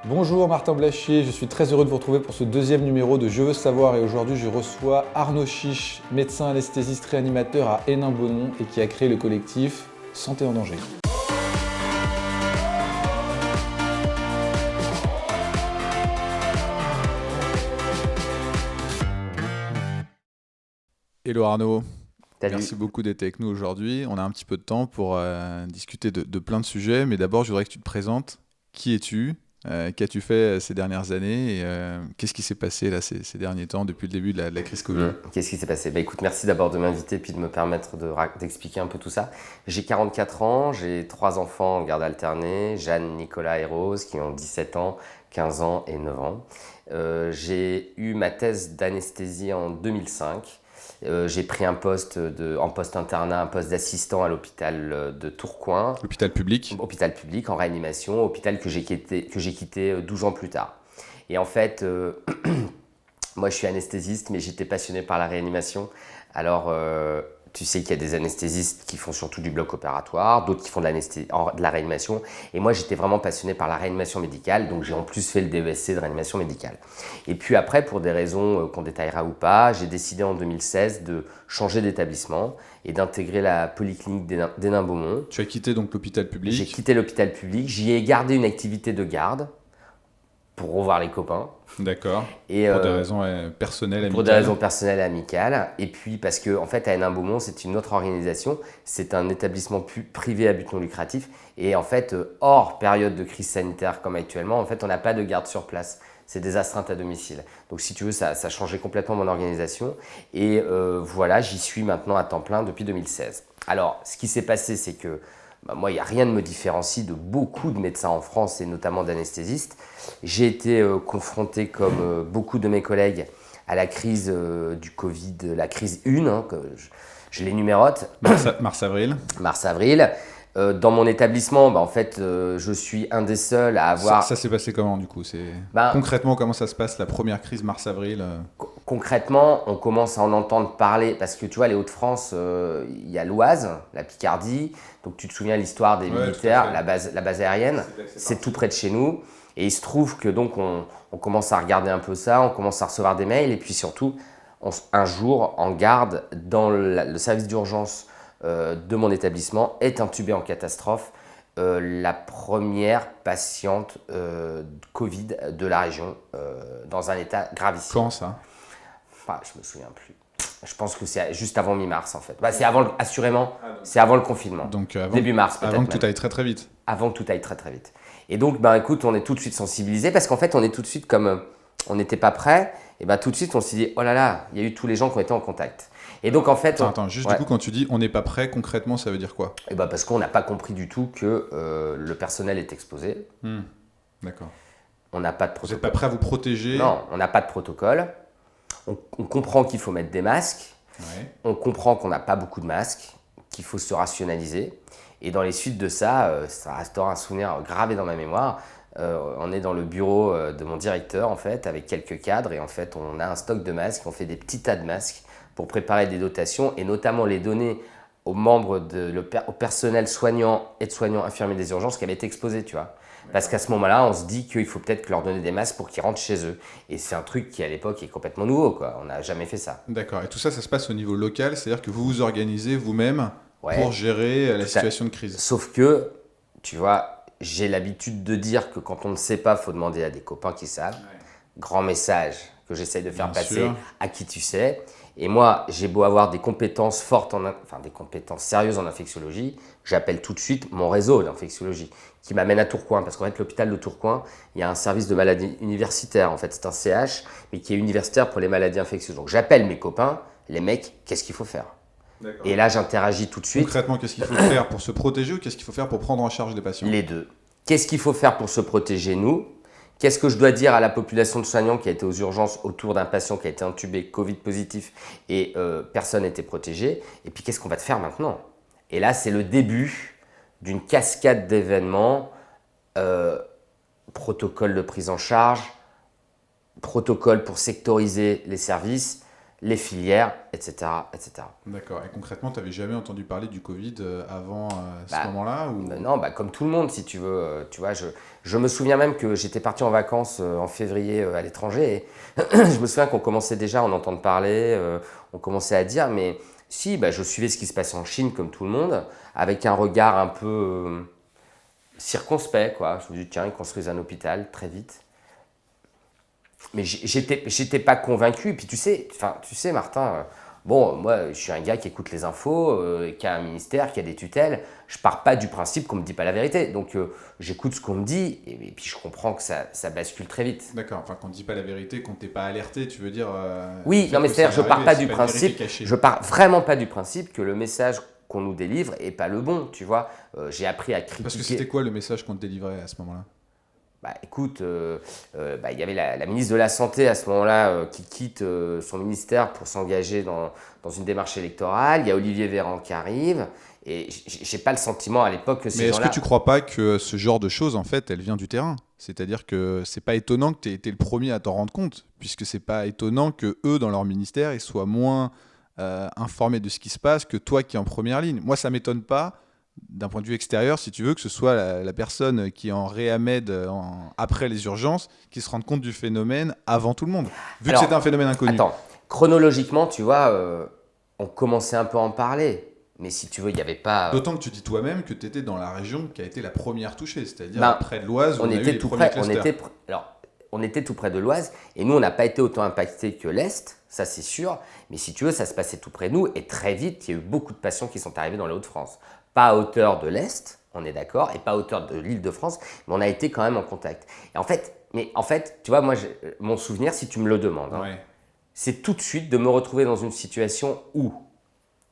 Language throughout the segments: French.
Bonjour Martin Blachier, je suis très heureux de vous retrouver pour ce deuxième numéro de Je veux savoir et aujourd'hui je reçois Arnaud Chiche, médecin anesthésiste réanimateur à Hénin-Beaumont et qui a créé le collectif Santé en danger. Hello Arnaud, Salut. merci beaucoup d'être avec nous aujourd'hui. On a un petit peu de temps pour discuter de plein de sujets, mais d'abord je voudrais que tu te présentes. Qui es-tu? Qu'as-tu fait ces dernières années et qu'est-ce qui s'est passé là, ces derniers temps depuis le début de la crise Covid? Qu'est-ce qui s'est passé? Écoute, merci d'abord de m'inviter puis de me permettre d'expliquer un peu tout ça. J'ai 44 ans, j'ai 3 enfants en garde alternée, Jeanne, Nicolas et Rose, qui ont 17 ans, 15 ans et 9 ans. J'ai eu ma thèse d'anesthésie en 2005. J'ai pris en poste internat, un poste d'assistant à l'hôpital de Tourcoing, Hôpital public? hôpital public en réanimation, hôpital que j'ai quitté 12 ans plus tard. Et en fait, moi, je suis anesthésiste, mais j'étais passionné par la réanimation. Alors, tu sais qu'il y a des anesthésistes qui font surtout du bloc opératoire, d'autres qui font de la réanimation. Et moi, j'étais vraiment passionné par la réanimation médicale, donc j'ai en plus fait le DESC de réanimation médicale. Et puis après, pour des raisons qu'on détaillera ou pas, j'ai décidé en 2016 de changer d'établissement et d'intégrer la polyclinique d'Hénin-Beaumont. Tu as quitté donc l'hôpital public? J'ai quitté l'hôpital public, j'y ai gardé une activité de garde pour revoir les copains. D'accord. Et, Pour des raisons personnelles, amicales? Pour des raisons personnelles et amicales. Et puis parce que en fait, à Hénin-Beaumont, c'est une autre organisation. C'est un établissement privé à but non lucratif. Et en fait, hors période de crise sanitaire comme actuellement, en fait, on n'a pas de garde sur place. C'est des astreintes à domicile. Donc si tu veux, ça a changé complètement mon organisation. Et voilà, j'y suis maintenant à temps plein depuis 2016. Alors, ce qui s'est passé, c'est que moi, il n'y a rien de me différencie de beaucoup de médecins en France et notamment d'anesthésistes. J'ai été confronté, comme beaucoup de mes collègues, à la crise du Covid, la crise 1, que je les numérote. Mars-avril. Mars-avril. Dans mon établissement, en fait, je suis un des seuls à avoir... Ça s'est passé comment du coup? Concrètement, comment ça se passe la première crise mars-avril? Concrètement, on commence à en entendre parler parce que tu vois, les Hauts-de-France, il y a l'Oise, la Picardie. Donc tu te souviens l'histoire des militaires, la base aérienne, c'est tout près de chez nous. Et il se trouve que donc on commence à regarder un peu ça, on commence à recevoir des mails et puis surtout, un jour, en garde, dans le service d'urgence de mon établissement, est intubée en catastrophe la première patiente Covid de la région dans un état gravissime. Quand ça? Je me souviens plus. Je pense que c'est juste avant mi-mars en fait. C'est avant, assurément, c'est avant le confinement. Donc début mars peut-être. Avant que tout aille très très vite. Avant que tout aille très très vite. Et donc, écoute, on est tout de suite sensibilisé parce qu'en fait, on est tout de suite comme on n'était pas prêt. Et tout de suite, on s'est dit, oh là là, il y a eu tous les gens qui ont été en contact. Et donc en fait, Attends, juste du coup, quand tu dis on n'est pas prêt, concrètement, ça veut dire quoi? parce qu'on n'a pas compris du tout que le personnel est exposé. D'accord. On n'a pas de Vous protocole. n'êtes pas prêt à vous protéger? Non, on n'a pas de protocole. On comprend qu'il faut mettre des masques. Ouais. On comprend qu'on n'a pas beaucoup de masques, qu'il faut se rationaliser. Et dans les suites de ça, ça restera un souvenir gravé dans ma mémoire. On est dans le bureau de mon directeur, en fait, avec quelques cadres. Et en fait, on a un stock de masques. On fait des petits tas de masques pour préparer des dotations et notamment les donner aux membres, au personnel soignant, aides-soignants, infirmiers des urgences qui avaient été exposés, tu vois. Parce qu'à ce moment-là, on se dit qu'il faut peut-être leur donner des masques pour qu'ils rentrent chez eux. Et c'est un truc qui, à l'époque, est complètement nouveau, quoi. On n'a jamais fait ça. D'accord. Et tout ça, ça se passe au niveau local, c'est-à-dire que vous vous organisez vous-même pour gérer la situation de crise. Sauf que, tu vois, j'ai l'habitude de dire que quand on ne sait pas, il faut demander à des copains qui savent. Ouais. Grand message que j'essaye de faire passer à qui tu sais. Et moi, j'ai beau avoir des compétences fortes, des compétences sérieuses en infectiologie, j'appelle tout de suite mon réseau d'infectiologie qui m'amène à Tourcoing. Parce qu'en fait, l'hôpital de Tourcoing, il y a un service de maladies universitaires. En fait, c'est un CH, mais qui est universitaire pour les maladies infectieuses. Donc, j'appelle mes copains, les mecs, qu'est-ce qu'il faut faire? Et là, j'interagis tout de suite. Concrètement, qu'est-ce qu'il faut faire pour se protéger ou qu'est-ce qu'il faut faire pour prendre en charge des patients? Les deux. Qu'est-ce qu'il faut faire pour se protéger, nous? Qu'est-ce que je dois dire à la population de soignants qui a été aux urgences autour d'un patient qui a été intubé, Covid positif, et personne n'était protégé? Et puis, qu'est-ce qu'on va te faire maintenant? Et là, c'est le début d'une cascade d'événements, protocole de prise en charge, protocole pour sectoriser les services. les filières, etc. etc. D'accord. Et concrètement, tu n'avais jamais entendu parler du Covid avant ce moment-là ou... Non, comme tout le monde, si tu veux. Tu vois, je me souviens même que j'étais parti en vacances en février à l'étranger. Et je me souviens qu'on commençait déjà à en entendre parler, on commençait à dire, mais si, je suivais ce qui se passait en Chine comme tout le monde, avec un regard un peu circonspect, quoi. Je me dis, tiens, ils construisent un hôpital très vite. Mais j'étais pas convaincu. Et puis tu sais, Martin, bon, moi, je suis un gars qui écoute les infos, qui a un ministère, qui a des tutelles. Je pars pas du principe qu'on me dit pas la vérité. Donc, j'écoute ce qu'on me dit et puis je comprends que ça bascule très vite. D'accord. Enfin, qu'on ne dit pas la vérité, qu'on ne t'ait pas alerté, tu veux dire... Oui, non, mais c'est-à-dire, je pars pas du principe. Je pars vraiment pas du principe que le message qu'on nous délivre est pas le bon. Tu vois, j'ai appris à critiquer. Parce que c'était quoi le message qu'on te délivrait à ce moment-là? Écoute, il y avait la ministre de la Santé à ce moment-là qui quitte son ministère pour s'engager dans une démarche électorale. Il y a Olivier Véran qui arrive. Et j'ai pas le sentiment à l'époque que ces gens-là... Mais est-ce que tu crois pas que ce genre de choses, en fait, elle vient du terrain? C'est-à-dire que c'est pas étonnant que tu aies été le premier à t'en rendre compte, puisque c'est pas étonnant que eux, dans leur ministère, ils soient moins informés de ce qui se passe que toi qui es en première ligne. Moi, ça m'étonne pas, d'un point de vue extérieur, si tu veux, que ce soit la personne qui est en réamed après les urgences, qui se rende compte du phénomène avant tout le monde, vu que c'était un phénomène inconnu. Attends, chronologiquement, tu vois, on commençait un peu à en parler. Mais si tu veux, il n'y avait pas... D'autant que tu dis toi-même que tu étais dans la région qui a été la première touchée, c'est-à-dire près de l'Oise, où on a eu les premiers clusters. On était tout près de l'Oise, et nous, on n'a pas été autant impactés que l'Est, ça c'est sûr. Mais si tu veux, ça se passait tout près de nous, et très vite, il y a eu beaucoup de patients qui sont arrivés dans les Hauts-de-France. Pas à hauteur de l'Est, on est d'accord, et pas à hauteur de l'Île-de-France, mais on a été quand même en contact. Et en fait, tu vois, moi, mon souvenir, si tu me le demandes, c'est tout de suite de me retrouver dans une situation où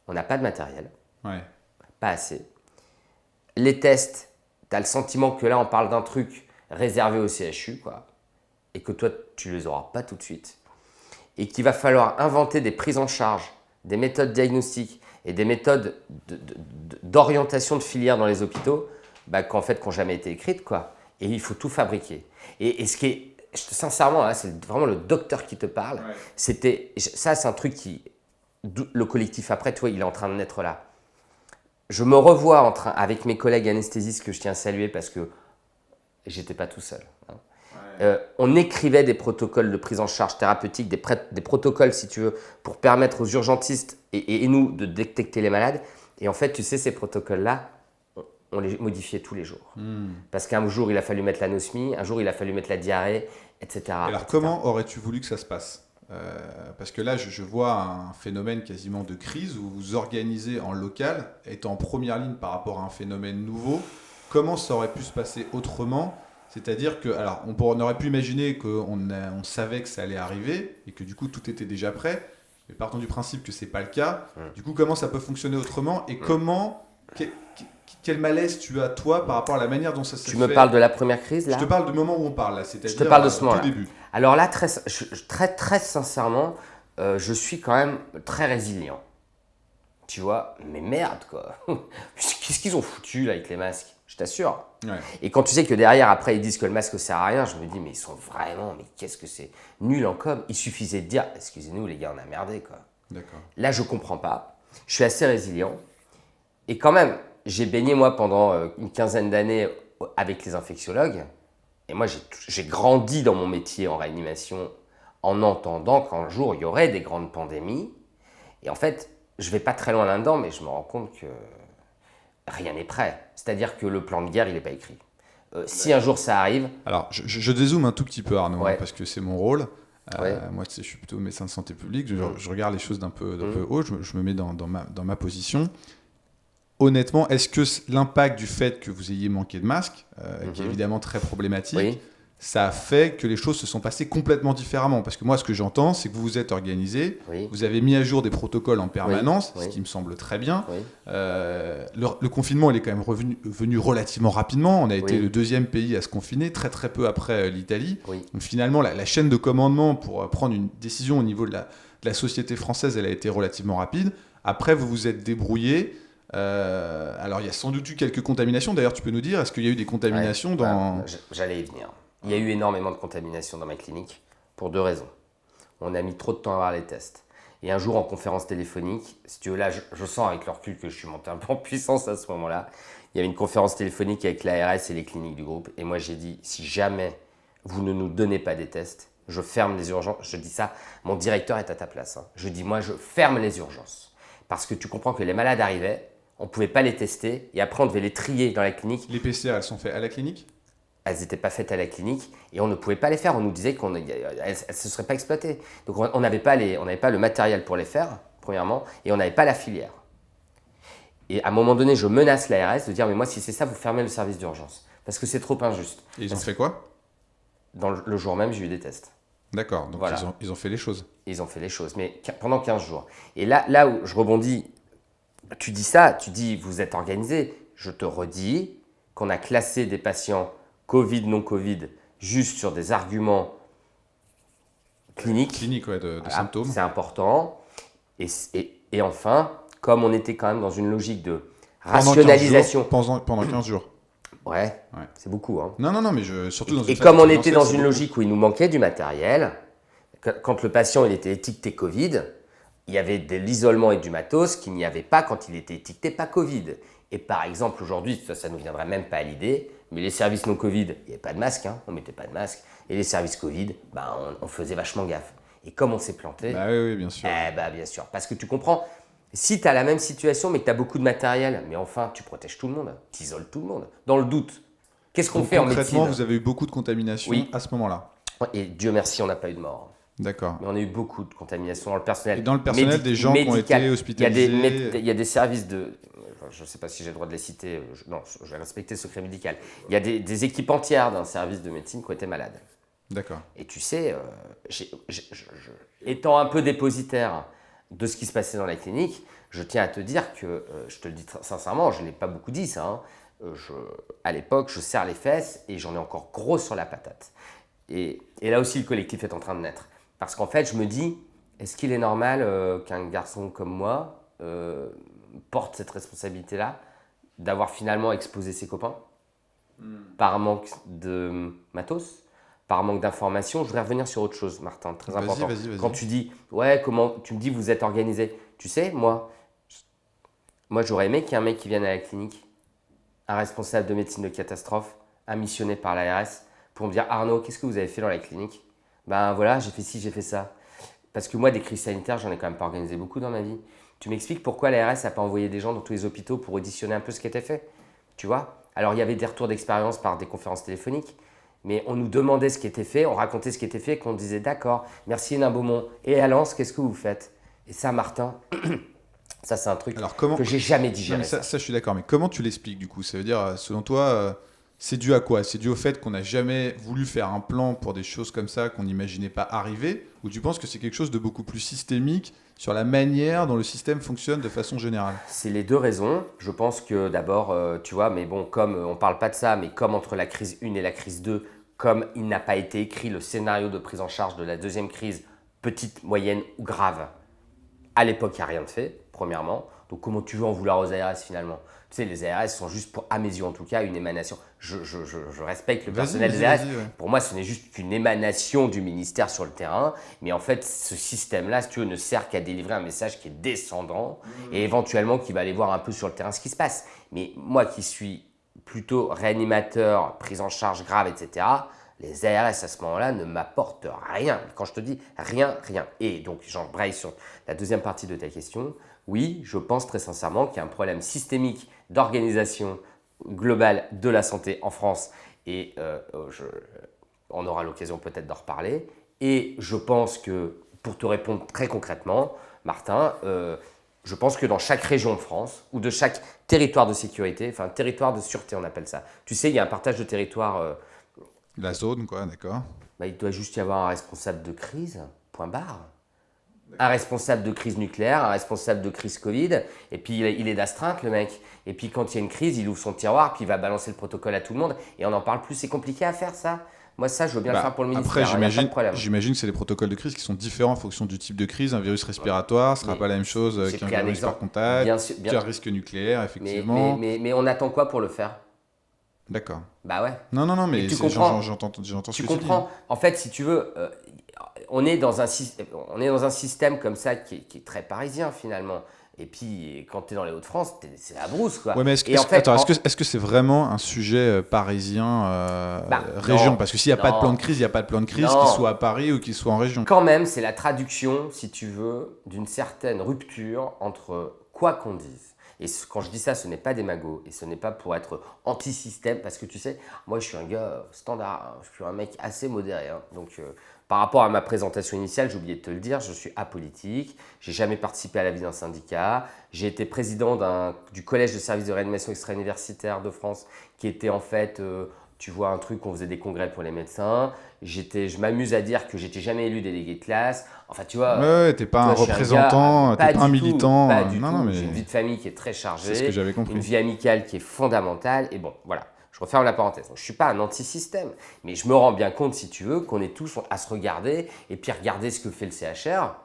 on n'a pas de matériel, pas assez. Les tests, tu as le sentiment que là, on parle d'un truc réservé au CHU, quoi, et que toi, tu les auras pas tout de suite. Et qu'il va falloir inventer des prises en charge, des méthodes diagnostiques et des méthodes d'orientation de filière dans les hôpitaux qui n'ont jamais été écrites, quoi. Et il faut tout fabriquer. Et ce qui est, sincèrement, là, c'est vraiment le docteur qui te parle. Ça, c'est un truc qui... Le collectif après, toi, il est en train de naître là. Je me revois avec mes collègues anesthésistes que je tiens à saluer parce que j'étais pas tout seul. On écrivait des protocoles de prise en charge thérapeutique, des protocoles, si tu veux, pour permettre aux urgentistes et nous de détecter les malades. Et en fait, tu sais, ces protocoles-là, on les modifiait tous les jours. Parce qu'un jour, il a fallu mettre l'anosmie, un jour, il a fallu mettre la diarrhée, etc. Alors, comment aurais-tu voulu que ça se passe? Parce que là, je vois un phénomène quasiment de crise où vous organisez en local, étant en première ligne par rapport à un phénomène nouveau. Comment ça aurait pu se passer autrement? C'est-à-dire que, alors, on aurait pu imaginer qu'on savait que ça allait arriver et que du coup tout était déjà prêt, mais partons du principe que c'est pas le cas. Du coup, comment ça peut fonctionner autrement et quel malaise tu as toi par rapport à la manière dont ça s'est fait? Tu me parles de la première crise là? Je te parle du moment où on parle là, c'est-à-dire je te parle de ce tout moment-là. début. Alors là, très sincèrement, je suis quand même très résilient. Tu vois, mais merde quoi. Qu'est-ce qu'ils ont foutu là avec les masques? Je t'assure. Et quand tu sais que derrière, après, ils disent que le masque ne sert à rien, je me dis, mais ils sont vraiment, mais qu'est-ce que c'est nul en com. Il suffisait de dire, excusez-nous les gars, on a merdé quoi. D'accord. Là, je comprends pas. Je suis assez résilient. Et quand même, j'ai baigné moi pendant une quinzaine d'années avec les infectiologues. Et moi, j'ai grandi dans mon métier en réanimation en entendant qu'un jour, il y aurait des grandes pandémies. Et en fait, je ne vais pas très loin là-dedans, mais je me rends compte que rien n'est prêt. C'est-à-dire que le plan de guerre, il n'est pas écrit. Si un jour ça arrive... Alors, je dézoome un tout petit peu, Arnaud, parce que c'est mon rôle. Moi, tu sais, je suis plutôt médecin de santé publique. Je regarde les choses d'un peu haut. Je me mets dans ma position. Honnêtement, est-ce que l'impact du fait que vous ayez manqué de masques, qui est évidemment très problématique, ça a fait que les choses se sont passées complètement différemment? Parce que moi, ce que j'entends, c'est que vous vous êtes organisé, vous avez mis à jour des protocoles en permanence, ce qui me semble très bien. Le confinement, il est quand même venu relativement rapidement. On a été le deuxième pays à se confiner, très peu après l'Italie. Donc finalement, la chaîne de commandement pour prendre une décision au niveau de la société française, elle a été relativement rapide. Après, vous vous êtes débrouillé. Alors, il y a sans doute eu quelques contaminations. D'ailleurs, tu peux nous dire, est-ce qu'il y a eu des contaminations dans... J'allais y venir. Il y a eu énormément de contaminations dans ma clinique pour deux raisons. On a mis trop de temps à avoir les tests. Et un jour, en conférence téléphonique, si tu veux, là, je sens avec le recul que je suis monté un peu en puissance à ce moment-là. Il y avait une conférence téléphonique avec l'ARS et les cliniques du groupe. Et moi, j'ai dit, si jamais vous ne nous donnez pas des tests, je ferme les urgences. Je dis ça, mon directeur est à ta place. Hein. Je dis, moi, je ferme les urgences. Parce que tu comprends que les malades arrivaient, on ne pouvait pas les tester. Et après, on devait les trier dans la clinique. Les PCR, elles sont faites à la clinique? Elles n'étaient pas faites à la clinique et on ne pouvait pas les faire. On nous disait qu'elles ne se seraient pas exploitées. Donc on n'avait pas le matériel pour les faire, premièrement, et on n'avait pas la filière. Et à un moment donné, je menace l'ARS de dire, mais moi, si c'est ça, vous fermez le service d'urgence. Parce que c'est trop injuste. Et ils ont fait quoi? Dans le jour même, j'ai eu des tests. D'accord, donc Voilà. ils ont fait les choses. Ils ont fait les choses, mais pendant 15 jours. Et là où je rebondis, tu dis ça, tu dis, vous êtes organisé. Je te redis qu'on a classé des patients Covid, non Covid, juste sur des arguments cliniques. Clinique, ouais, de Voilà, symptômes. c'est important. Et enfin, comme on était quand même dans une logique de rationalisation. Pendant 15 jours. Ouais, Ouais. c'est beaucoup. Hein. Non, mais surtout dans une Et phase comme on expérientielle, était dans c'est une beaucoup. logique où il nous manquait du matériel, quand le patient il était étiqueté Covid, il y avait de l'isolement et du matos qu'il n'y avait pas quand il était étiqueté pas Covid. Et par exemple, aujourd'hui, ça ne nous viendrait même pas à l'idée, mais les services non Covid, il n'y avait pas de masque, hein, on ne mettait pas de masque. Et les services Covid, on faisait vachement gaffe. Et comme on s'est planté, Bah oui, bien sûr. bien sûr. Parce que tu comprends, si tu as la même situation, mais que tu as beaucoup de matériel, mais enfin, tu protèges tout le monde, tu isoles tout le monde. Dans le doute, qu'est-ce qu'on Donc, fait en médecine? concrètement, vous avez eu beaucoup de contamination Oui. à ce moment-là. Et Dieu merci, on n'a pas eu de mort. D'accord. Mais on a eu beaucoup de contamination dans le personnel. Et dans le personnel, des gens qui ont été hospitalisés. Il y a des services de... Je ne sais pas si j'ai le droit de les citer. Non, je vais respecter le secret médical. Il y a des équipes entières d'un service de médecine qui ont été malades. D'accord. Et tu sais, étant un peu dépositaire de ce qui se passait dans la clinique, je tiens à te dire que, je te le dis sincèrement, je ne l'ai pas beaucoup dit ça, hein, à l'époque, je serre les fesses et j'en ai encore gros sur la patate. Et là aussi, le collectif est en train de naître. Parce qu'en fait, je me dis, est-ce qu'il est normal qu'un garçon comme moi porte cette responsabilité-là, d'avoir finalement exposé ses copains par manque de matos, par manque d'informations? Je voudrais revenir sur autre chose, Martin, très important. Vas-y. Quand tu dis, ouais, comment tu me dis, vous êtes organisé. Tu sais, moi j'aurais aimé qu'il y ait un mec qui vienne à la clinique, un responsable de médecine de catastrophe, un missionné par l'ARS, pour me dire, Arnaud, qu'est-ce que vous avez fait dans la clinique? Ben voilà, j'ai fait ci, j'ai fait ça. Parce que moi, des crises sanitaires, j'en ai quand même pas organisé beaucoup dans ma vie. Tu m'expliques pourquoi l'ARS n'a pas envoyé des gens dans tous les hôpitaux pour auditionner un peu ce qui était fait? Tu vois? Alors, il y avait des retours d'expérience par des conférences téléphoniques, mais on nous demandait ce qui était fait, on racontait ce qui était fait, qu'on disait d'accord, merci Hénin Beaumont. Et à Lens, qu'est-ce que vous faites? Et ça, Martin, ça c'est un truc que j'ai jamais digéré. Non, mais ça, je suis d'accord, mais comment tu l'expliques du coup? Ça veut dire, selon toi, c'est dû à quoi? C'est dû au fait qu'on n'a jamais voulu faire un plan pour des choses comme ça qu'on n'imaginait pas arriver? Ou tu penses que c'est quelque chose de beaucoup plus systémique sur la manière dont le système fonctionne de façon générale? C'est les deux raisons. Je pense que d'abord, tu vois, mais bon, comme on ne parle pas de ça, mais comme entre la crise 1 et la crise 2, comme il n'a pas été écrit le scénario de prise en charge de la deuxième crise, petite, moyenne ou grave, à l'époque, il n'y a rien de fait, premièrement. Donc comment tu veux en vouloir aux ARS finalement? Tu sais, les ARS sont juste, à mes yeux en tout cas, une émanation. Je respecte le personnel des ARS. Ouais. Pour moi, ce n'est juste qu'une émanation du ministère sur le terrain. Mais en fait, ce système-là, si tu veux, ne sert qu'à délivrer un message qui est descendant et éventuellement qui va aller voir un peu sur le terrain ce qui se passe. Mais moi qui suis plutôt réanimateur, prise en charge grave, etc., les ARS à ce moment-là ne m'apportent rien. Quand je te dis rien. Et donc, j'embraye sur la deuxième partie de ta question. Oui, je pense très sincèrement qu'il y a un problème systémique d'organisation globale de la santé en France et on aura l'occasion peut-être d'en reparler. Et je pense que, pour te répondre très concrètement, Martin, je pense que dans chaque région de France ou de chaque territoire de sécurité, enfin territoire de sûreté on appelle ça, tu sais, il y a un partage de territoire. La zone, quoi, d'accord. Il doit juste y avoir un responsable de crise, point barre. Un responsable de crise nucléaire, un responsable de crise Covid, et puis il est d'astreinte le mec. Et puis quand il y a une crise, il ouvre son tiroir, puis il va balancer le protocole à tout le monde, et on n'en parle plus. C'est compliqué à faire ça. Moi ça, je veux bien le faire pour le ministère. Après, j'imagine que c'est des protocoles de crise qui sont différents en fonction du type de crise. Un virus respiratoire ne sera pas la même chose qu'un virus par contact, qu'un risque nucléaire, effectivement. Mais on attend quoi pour le faire? D'accord. Bah ouais. Non, mais tu comprends, j'entends ce que tu dis. Tu comprends. En fait, si tu veux, on est dans un système comme ça qui est très parisien finalement. Et puis, quand tu es dans les Hauts-de-France, c'est la brousse, quoi. Ouais, mais est-ce que c'est vraiment un sujet parisien, région? Non, Parce que s'il n'y a pas de plan de crise, il n'y a pas de plan de crise, qu'il soit à Paris ou qu'il soit en région. Quand même, c'est la traduction, si tu veux, d'une certaine rupture entre quoi qu'on dise. Et quand je dis ça, ce n'est pas démago et ce n'est pas pour être anti-système, parce que tu sais, moi je suis un gars standard, hein, je suis un mec assez modéré. Hein, donc, par rapport à ma présentation initiale, j'ai oublié de te le dire, je suis apolitique, j'ai jamais participé à la vie d'un syndicat, j'ai été président du collège de services de réanimation extra-universitaire de France, qui était en fait, tu vois, un truc, on faisait des congrès pour les médecins. Je m'amuse à dire que j'étais jamais élu délégué de classe. Enfin, tu vois, Ouais, t'es pas un représentant, t'es pas un militant. Pas du non, tout. non, mais J'ai une vie de famille qui est très chargée, c'est ce que j'avais compris. une vie amicale qui est fondamentale. Et bon, voilà, je referme la parenthèse. Donc, je ne suis pas un anti-système, mais je me rends bien compte, si tu veux, qu'on est tous à se regarder et puis regarder ce que fait le CHR,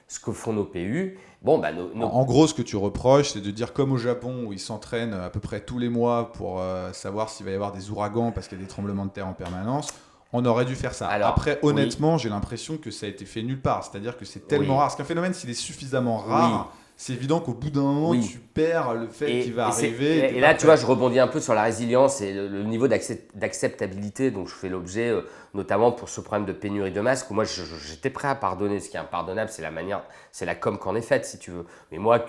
ce que font nos PU. Bon, bah, En gros, ce que tu reproches, c'est de dire comme au Japon, où ils s'entraînent à peu près tous les mois pour savoir s'il va y avoir des ouragans parce qu'il y a des tremblements de terre en permanence. On aurait dû faire ça. Alors, après, honnêtement, j'ai l'impression que ça a été fait nulle part. C'est-à-dire que c'est tellement rare. Parce qu'un phénomène, s'il est suffisamment rare, c'est évident qu'au bout d'un moment, tu perds le fait qu'il va arriver. Et là, tu vois, je rebondis un peu sur la résilience et le niveau d'acceptabilité dont je fais l'objet, notamment pour ce problème de pénurie de masques, où moi, j'étais prêt à pardonner. Ce qui est impardonnable, c'est la com qu'en est faite, si tu veux. Mais moi,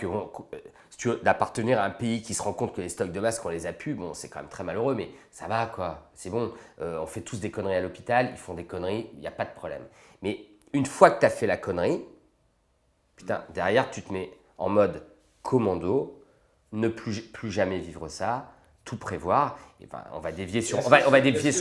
si tu veux, d'appartenir à un pays qui se rend compte que les stocks de masques, on les a pu, bon, c'est quand même très malheureux, mais ça va, quoi. C'est bon. On fait tous des conneries à l'hôpital, ils font des conneries, il n'y a pas de problème. Mais une fois que tu as fait la connerie, putain, derrière, tu te mets en mode commando, ne plus jamais vivre ça, tout prévoir. Et ben, on va dévier sur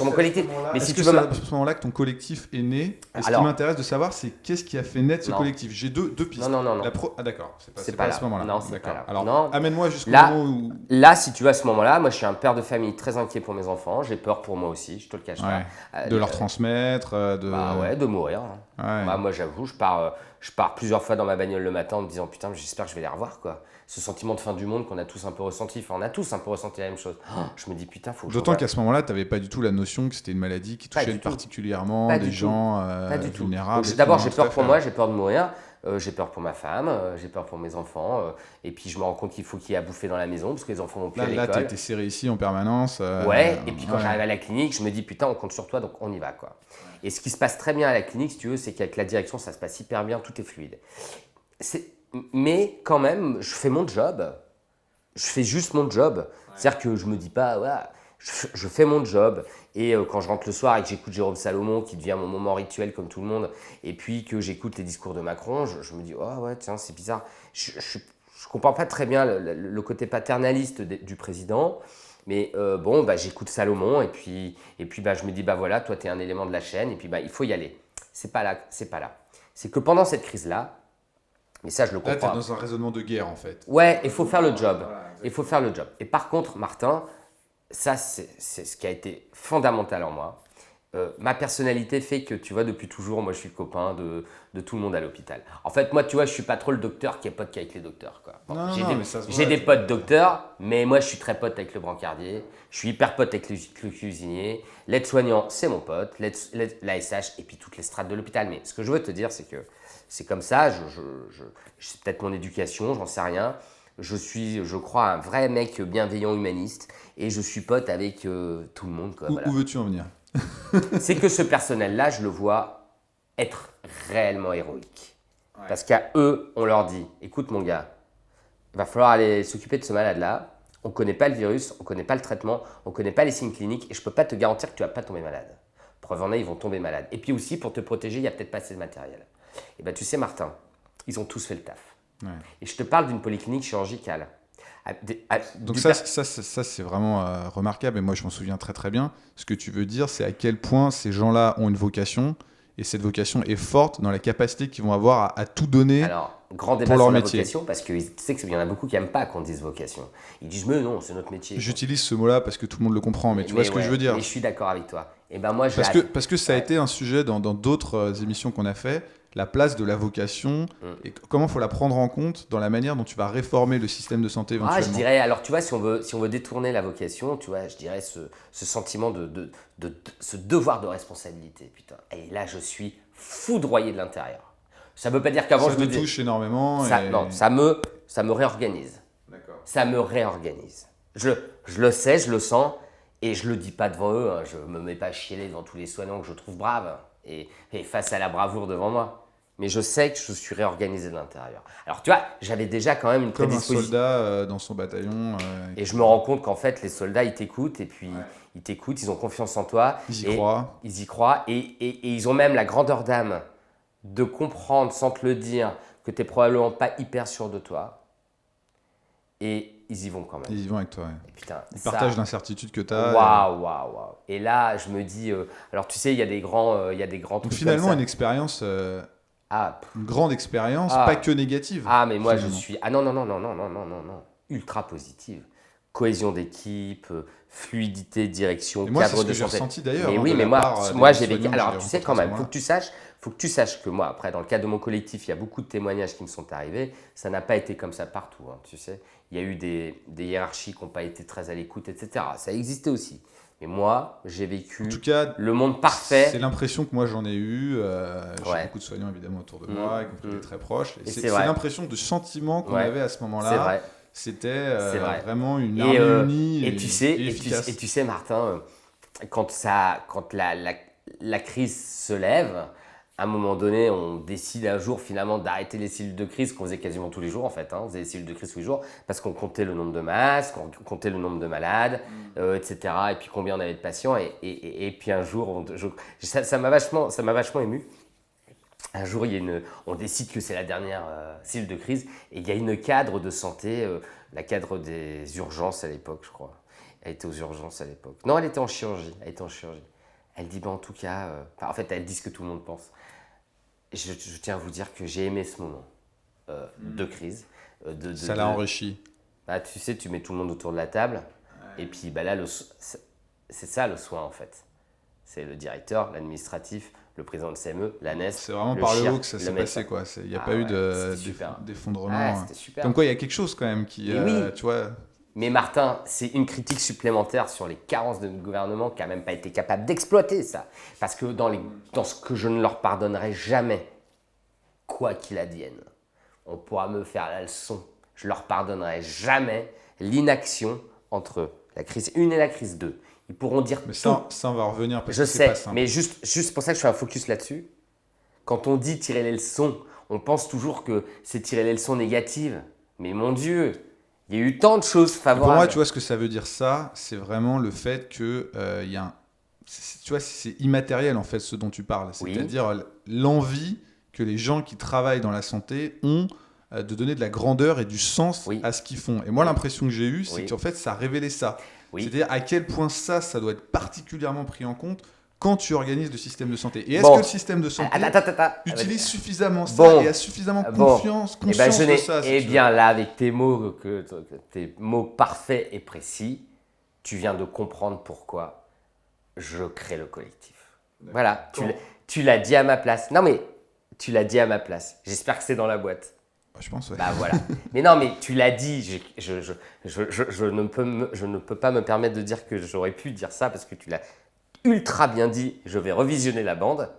mon collectif. Mais si tu veux, à ce moment-là que ton collectif est né, et ce qui m'intéresse de savoir, c'est qu'est-ce qui a fait naître ce collectif. J'ai deux pistes. Non. Ah d'accord, c'est pas à ce moment-là. Non, c'est pas là. Alors, non. amène-moi jusqu'au moment où... Là, si tu veux, à ce moment-là, moi, je suis un père de famille très inquiet pour mes enfants. J'ai peur pour moi aussi, je te le cache pas. De leur transmettre, de mourir. Bah, moi, j'avoue, je pars plusieurs fois dans ma bagnole le matin en me disant putain, j'espère que je vais les revoir, quoi. Ce sentiment de fin du monde qu'on a tous un peu ressenti. Enfin, on a tous un peu ressenti la même chose. Je me dis putain, faut que je D'autant qu'à ce moment-là, tu n'avais pas du tout la notion que c'était une maladie qui touchait particulièrement des gens vulnérables. D'abord, j'ai peur pour moi, j'ai peur de mourir. J'ai peur pour ma femme, j'ai peur pour mes enfants. Et puis, je me rends compte qu'il faut qu'il y ait à bouffer dans la maison parce que les enfants vont plus à l'école. Là, tu étais serré ici en permanence. Et puis quand j'arrive à la clinique, je me dis putain, on compte sur toi, donc on y va, quoi. Et ce qui se passe très bien à la clinique, si tu veux, c'est qu'avec la direction, ça se passe hyper bien, tout est fluide. Mais quand même, je fais mon job. Je fais juste mon job. C'est-à-dire que je me dis pas, je fais mon job. Et quand je rentre le soir et que j'écoute Jérôme Salomon, qui devient mon moment rituel comme tout le monde, et puis que j'écoute les discours de Macron, je me dis, oh ouais, tiens, c'est bizarre. Je comprends pas très bien le côté paternaliste du président. Mais j'écoute Salomon et puis je me dis, voilà, toi, tu es un élément de la chaîne et puis il faut y aller. C'est pas là. C'est que pendant cette crise-là, mais ça, je le comprends. Là, tu es dans un raisonnement de guerre, en fait. Ouais, il faut faire le job. Et par contre, Martin, ça, c'est ce qui a été fondamental en moi. Ma personnalité fait que, tu vois, depuis toujours, moi, je suis copain de tout le monde à l'hôpital. En fait, moi, tu vois, je suis pas trop le docteur qui est pote qu'avec les docteurs, quoi. Bon, j'ai des potes docteurs, mais moi, je suis très pote avec le brancardier. Je suis hyper pote avec le cuisinier. L'aide-soignant, c'est mon pote. L'ASH et puis toutes les strates de l'hôpital. Mais ce que je veux te dire, c'est que c'est comme ça. C'est peut-être mon éducation, j'en sais rien. Je suis, je crois, un vrai mec bienveillant, humaniste. Et je suis pote avec tout le monde, quoi. Où veux-tu en venir? C'est que ce personnel-là, je le vois être réellement héroïque. Parce qu'à eux, on leur dit, écoute mon gars, il va falloir aller s'occuper de ce malade-là. On ne connaît pas le virus, on ne connaît pas le traitement, on ne connaît pas les signes cliniques et je ne peux pas te garantir que tu ne vas pas tomber malade. Preuve en est, ils vont tomber malades. Et puis aussi, pour te protéger, il n'y a peut-être pas assez de matériel. Et bien tu sais Martin, ils ont tous fait le taf. Et je te parle d'une polyclinique chirurgicale. Donc ça c'est vraiment remarquable et moi je m'en souviens très très bien. Ce que tu veux dire, c'est à quel point ces gens-là ont une vocation et cette vocation est forte dans la capacité qu'ils vont avoir à tout donner. Alors, grand débat sur la vocation, parce que tu sais qu'il y en a beaucoup qui n'aiment pas qu'on dise vocation. Ils disent mais non, c'est notre métier. J'utilise ce mot-là parce que tout le monde le comprend, mais tu vois ce que je veux dire. Mais je suis d'accord avec toi. Et ben moi, parce que ça a été un sujet dans d'autres émissions qu'on a fait. la place de la vocation et comment il faut la prendre en compte dans la manière dont tu vas réformer le système de santé éventuellement. Je dirais, alors tu vois, si on veut détourner la vocation, tu vois, je dirais ce sentiment de ce devoir de responsabilité, putain. Et là, je suis foudroyé de l'intérieur. Ça ne veut pas dire qu'avant ça je me te touche énormément. Non, ça me réorganise. D'accord. Ça me réorganise. Je le sais, je le sens, et je le dis pas devant eux. Hein. Je me mets pas à chialer devant tous les soignants que je trouve braves et face à la bravoure devant moi. Mais je sais que je suis réorganisé de l'intérieur. Alors tu vois, j'avais déjà quand même une Comme un prédisposition. soldat dans son bataillon. Et je me rends compte qu'en fait, les soldats, ils t'écoutent, et puis ils t'écoutent, ils ont confiance en toi. Ils y croient. Ils y croient, et ils ont même la grandeur d'âme de comprendre, sans te le dire, que tu n'es probablement pas hyper sûr de toi. Et ils y vont quand même. Ils y vont avec toi. Ouais. Et putain, ils partagent l'incertitude que tu as. Waouh. Et là, je me dis, alors tu sais, il y a des grands Donc trucs finalement, comme ça. une expérience, une grande expérience, pas que négative. Mais moi, je suis... Ah non, ultra positive. Cohésion d'équipe, fluidité, direction, et moi, cadre c'est ce de que j'ai santé. ressenti d'ailleurs. Mais hein, oui, de mais la moi part j'ai des vécu... soignants que Alors, j'ai tu sais rencontrés quand à ce même, moment-là. faut que tu saches que moi, après, dans le cadre de mon collectif, il y a beaucoup de témoignages qui me sont arrivés. Ça n'a pas été comme ça partout, hein, tu sais. Il y a eu des hiérarchies qui n'ont pas été très à l'écoute, etc. Ça existait aussi. Mais moi, j'ai vécu En tout cas, le monde parfait. C'est l'impression que moi j'en ai eu. J'ai Ouais. beaucoup de soignants évidemment autour de moi, y compris des très proches. Et c'est vrai. l'impression de sentiment qu'on avait à ce moment-là. C'est vrai. C'était C'est vrai. vraiment une armée unie et efficace. Et tu sais, Martin, quand la crise se lève, à un moment donné, on décide un jour finalement d'arrêter les cellules de crise qu'on faisait quasiment tous les jours en fait. Hein. On faisait les cellules de crise tous les jours parce qu'on comptait le nombre de masques, on comptait le nombre de malades, etc. Et puis combien on avait de patients. Et puis un jour, ça m'a vachement ému. Un jour, on décide que c'est la dernière cellule de crise et il y a une cadre de santé, la cadre des urgences à l'époque, je crois. Elle était aux urgences à l'époque. Non, elle était en chirurgie. Elle dit, en tout cas, en fait, elle dit ce que tout le monde pense. Je tiens à vous dire que j'ai aimé ce moment de crise. Ça l'a enrichi. Tu sais, tu mets tout le monde autour de la table. Et puis là, c'est ça le soin en fait. C'est le directeur, l'administratif, le président de CME, l'ANES. C'est vraiment par le haut que ça s'est passé. Il n'y a pas eu d'effondrement. C'était super. Comme quoi, il y a quelque chose quand même qui, tu vois... Mais Martin, c'est une critique supplémentaire sur les carences de notre gouvernement qui n'a même pas été capable d'exploiter ça. Parce que dans ce que je ne leur pardonnerai jamais, quoi qu'il advienne, on pourra me faire la leçon. Je ne leur pardonnerai jamais l'inaction entre la crise 1 et la crise 2. Ils pourront dire mais tout. Ça, on va revenir parce je que c'est pas simple. Mais juste pour ça que je fais un focus là-dessus. Quand on dit tirer les leçons, on pense toujours que c'est tirer les leçons négatives. Mais mon Dieu, il y a eu tant de choses favorables. Pour moi, tu vois, ce que ça veut dire ça, c'est vraiment le fait que y a tu vois, c'est immatériel en fait ce dont tu parles. C'est-à-dire l'envie que les gens qui travaillent dans la santé ont de donner de la grandeur et du sens à ce qu'ils font. Et moi, l'impression que j'ai eue, c'est qu'en fait, ça a révélé ça. C'est-à-dire à quel point ça doit être particulièrement pris en compte quand tu organises le système de santé. Et est-ce que le système de santé utilise suffisamment ça et a suffisamment conscience de ça là, avec tes mots parfaits et précis, tu viens de comprendre pourquoi je crée le collectif. Voilà, tu l'as dit à ma place. Non mais, tu l'as dit à ma place. J'espère que c'est dans la boîte. Je pense, ouais. Voilà. Mais non, mais tu l'as dit. Je ne peux pas me permettre de dire que j'aurais pu dire ça parce que tu l'as ultra bien dit. Je vais revisionner la bande.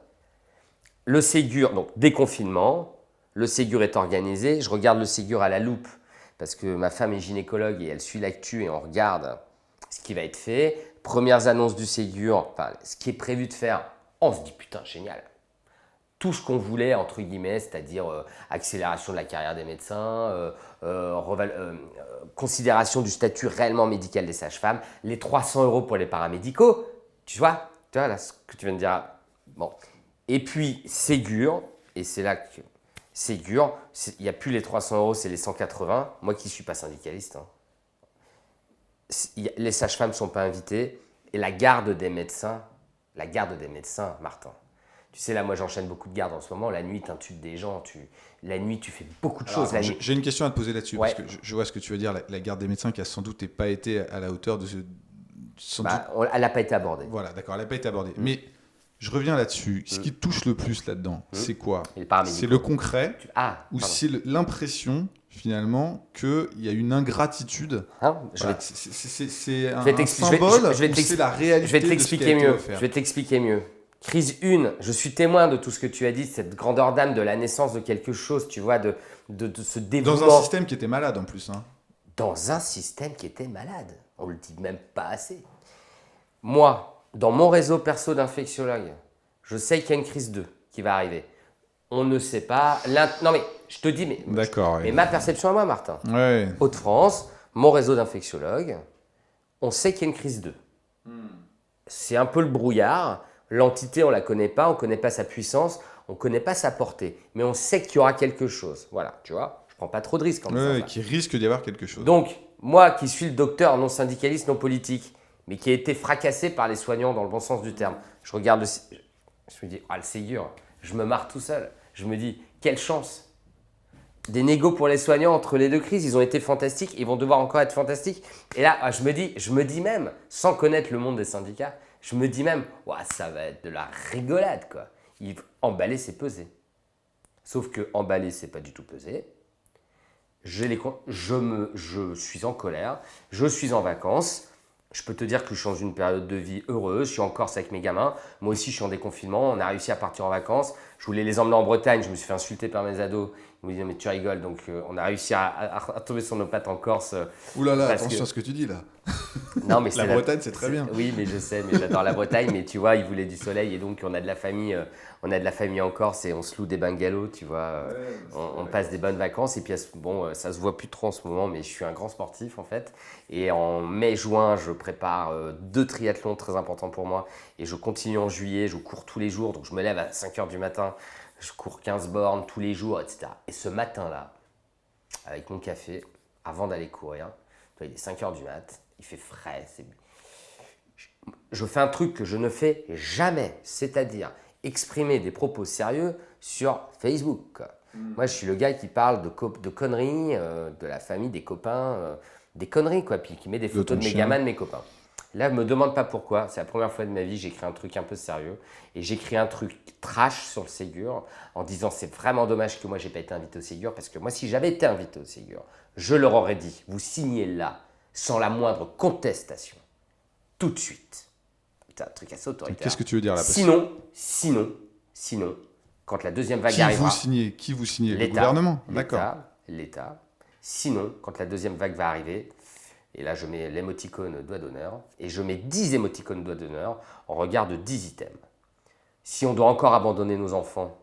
Le Ségur, donc déconfinement. Le Ségur est organisé. Je regarde le Ségur à la loupe parce que ma femme est gynécologue et elle suit l'actu et on regarde ce qui va être fait. Premières annonces du Ségur, ce qui est prévu de faire. On se dit putain, génial. Tout ce qu'on voulait, entre guillemets, c'est-à-dire accélération de la carrière des médecins, considération du statut réellement médical des sages-femmes, les 300 € pour les paramédicaux, tu vois là, ce que tu viens de dire. Bon. Et puis, Ségur, et c'est là que Ségur, il n'y a plus les 300 €, c'est les 180. Moi qui ne suis pas syndicaliste, hein. Les sages-femmes ne sont pas invitées, et la garde des médecins, Martin. Tu sais, là, moi, j'enchaîne beaucoup de gardes en ce moment. La nuit, tu intubes des gens. La nuit, tu fais beaucoup de choses. J'ai une question à te poser là-dessus, parce que je vois ce que tu veux dire. La garde des médecins qui a sans doute pas été à la hauteur de ce... Elle n'a pas été abordée. Voilà, d'accord, elle n'a pas été abordée. Mais Je reviens là-dessus. Ce qui te touche le plus là-dedans, c'est quoi? Les paramédicaux. C'est le concret ou pardon. c'est l'impression finalement qu'il y a une ingratitude? Hein, c'est un symbole ou c'est la réalité? Je vais te de ce qui a l'expliquer été mieux. offert Je vais te l'expliquer mieux. Crise 1, je suis témoin de tout ce que tu as dit, cette grandeur d'âme, de la naissance de quelque chose, tu vois, de ce dévouement. Dans un système qui était malade en plus. Hein. Dans un système qui était malade. On le dit même pas assez. Moi, dans mon réseau perso d'infectiologue, je sais qu'il y a une crise 2 qui va arriver. On ne sait pas. Non, mais je te dis, D'accord. mais ma perception à moi, Martin. Ouais. Hauts-de-France, mon réseau d'infectiologues, on sait qu'il y a une crise 2. C'est un peu le brouillard. L'entité, on ne la connaît pas, on ne connaît pas sa puissance, on ne connaît pas sa portée. Mais on sait qu'il y aura quelque chose. Voilà, tu vois, je ne prends pas trop de risques en disant ça. Qui risque d'y avoir quelque chose. Donc, moi qui suis le docteur non syndicaliste, non politique, mais qui a été fracassé par les soignants dans le bon sens du terme, je regarde je me dis, le Ségur, je me marre tout seul. Je me dis, quelle chance. Des négos pour les soignants entre les deux crises, ils ont été fantastiques, ils vont devoir encore être fantastiques. Et là, je me dis même, sans connaître le monde des syndicats, je me dis même, ça va être de la rigolade, quoi. Emballer, c'est peser. Sauf que emballer, c'est pas du tout peser. Je suis en colère, je suis en vacances. Je peux te dire que je suis dans une période de vie heureuse. Je suis en Corse avec mes gamins. Moi aussi, je suis en déconfinement. On a réussi à partir en vacances. Je voulais les emmener en Bretagne. Je me suis fait insulter par mes ados. Ils me disaient, mais tu rigoles. Donc, on a réussi à tomber sur nos pattes en Corse. Ouh là là, attention à ce que tu dis là. Non, mais la Bretagne, c'est très bien. Oui, mais je sais, mais j'adore la Bretagne. Mais tu vois, ils voulaient du soleil et donc on a de la famille en Corse et on se loue des bungalows, tu vois. On passe des bonnes vacances et puis bon, ça se voit plus trop en ce moment, mais je suis un grand sportif en fait. Et en mai-juin, je prépare 2 triathlons très importants pour moi et je continue en juillet. Je cours tous les jours, donc je me lève à 5h du matin, je cours 15 bornes tous les jours, etc. Et ce matin-là, avec mon café, avant d'aller courir, il est 5h du mat'. Il fait frais. Je fais un truc que je ne fais jamais, c'est-à-dire exprimer des propos sérieux sur Facebook. Moi, je suis le gars qui parle de conneries, de la famille, des copains, des conneries, quoi, puis qui met des photos de mes gamins, de mes copains. Là, ne me demande pas pourquoi. C'est la première fois de ma vie que j'écris un truc un peu sérieux. Et j'écris un truc trash sur le Ségur en disant c'est vraiment dommage que moi, j'ai pas été invité au Ségur parce que moi, si j'avais été invité au Ségur, je leur aurais dit, vous signez là, sans la moindre contestation, tout de suite. C'est un truc assez autoritaire. Qu'est-ce que tu veux dire là? Sinon, quand la deuxième vague arrivera... Qui vous signez? Le gouvernement? D'accord. L'État. Sinon, quand la deuxième vague va arriver, et là je mets l'émoticône doigt d'honneur, et je mets 10 émoticônes doigt d'honneur en regard de 10 items. Si on doit encore abandonner nos enfants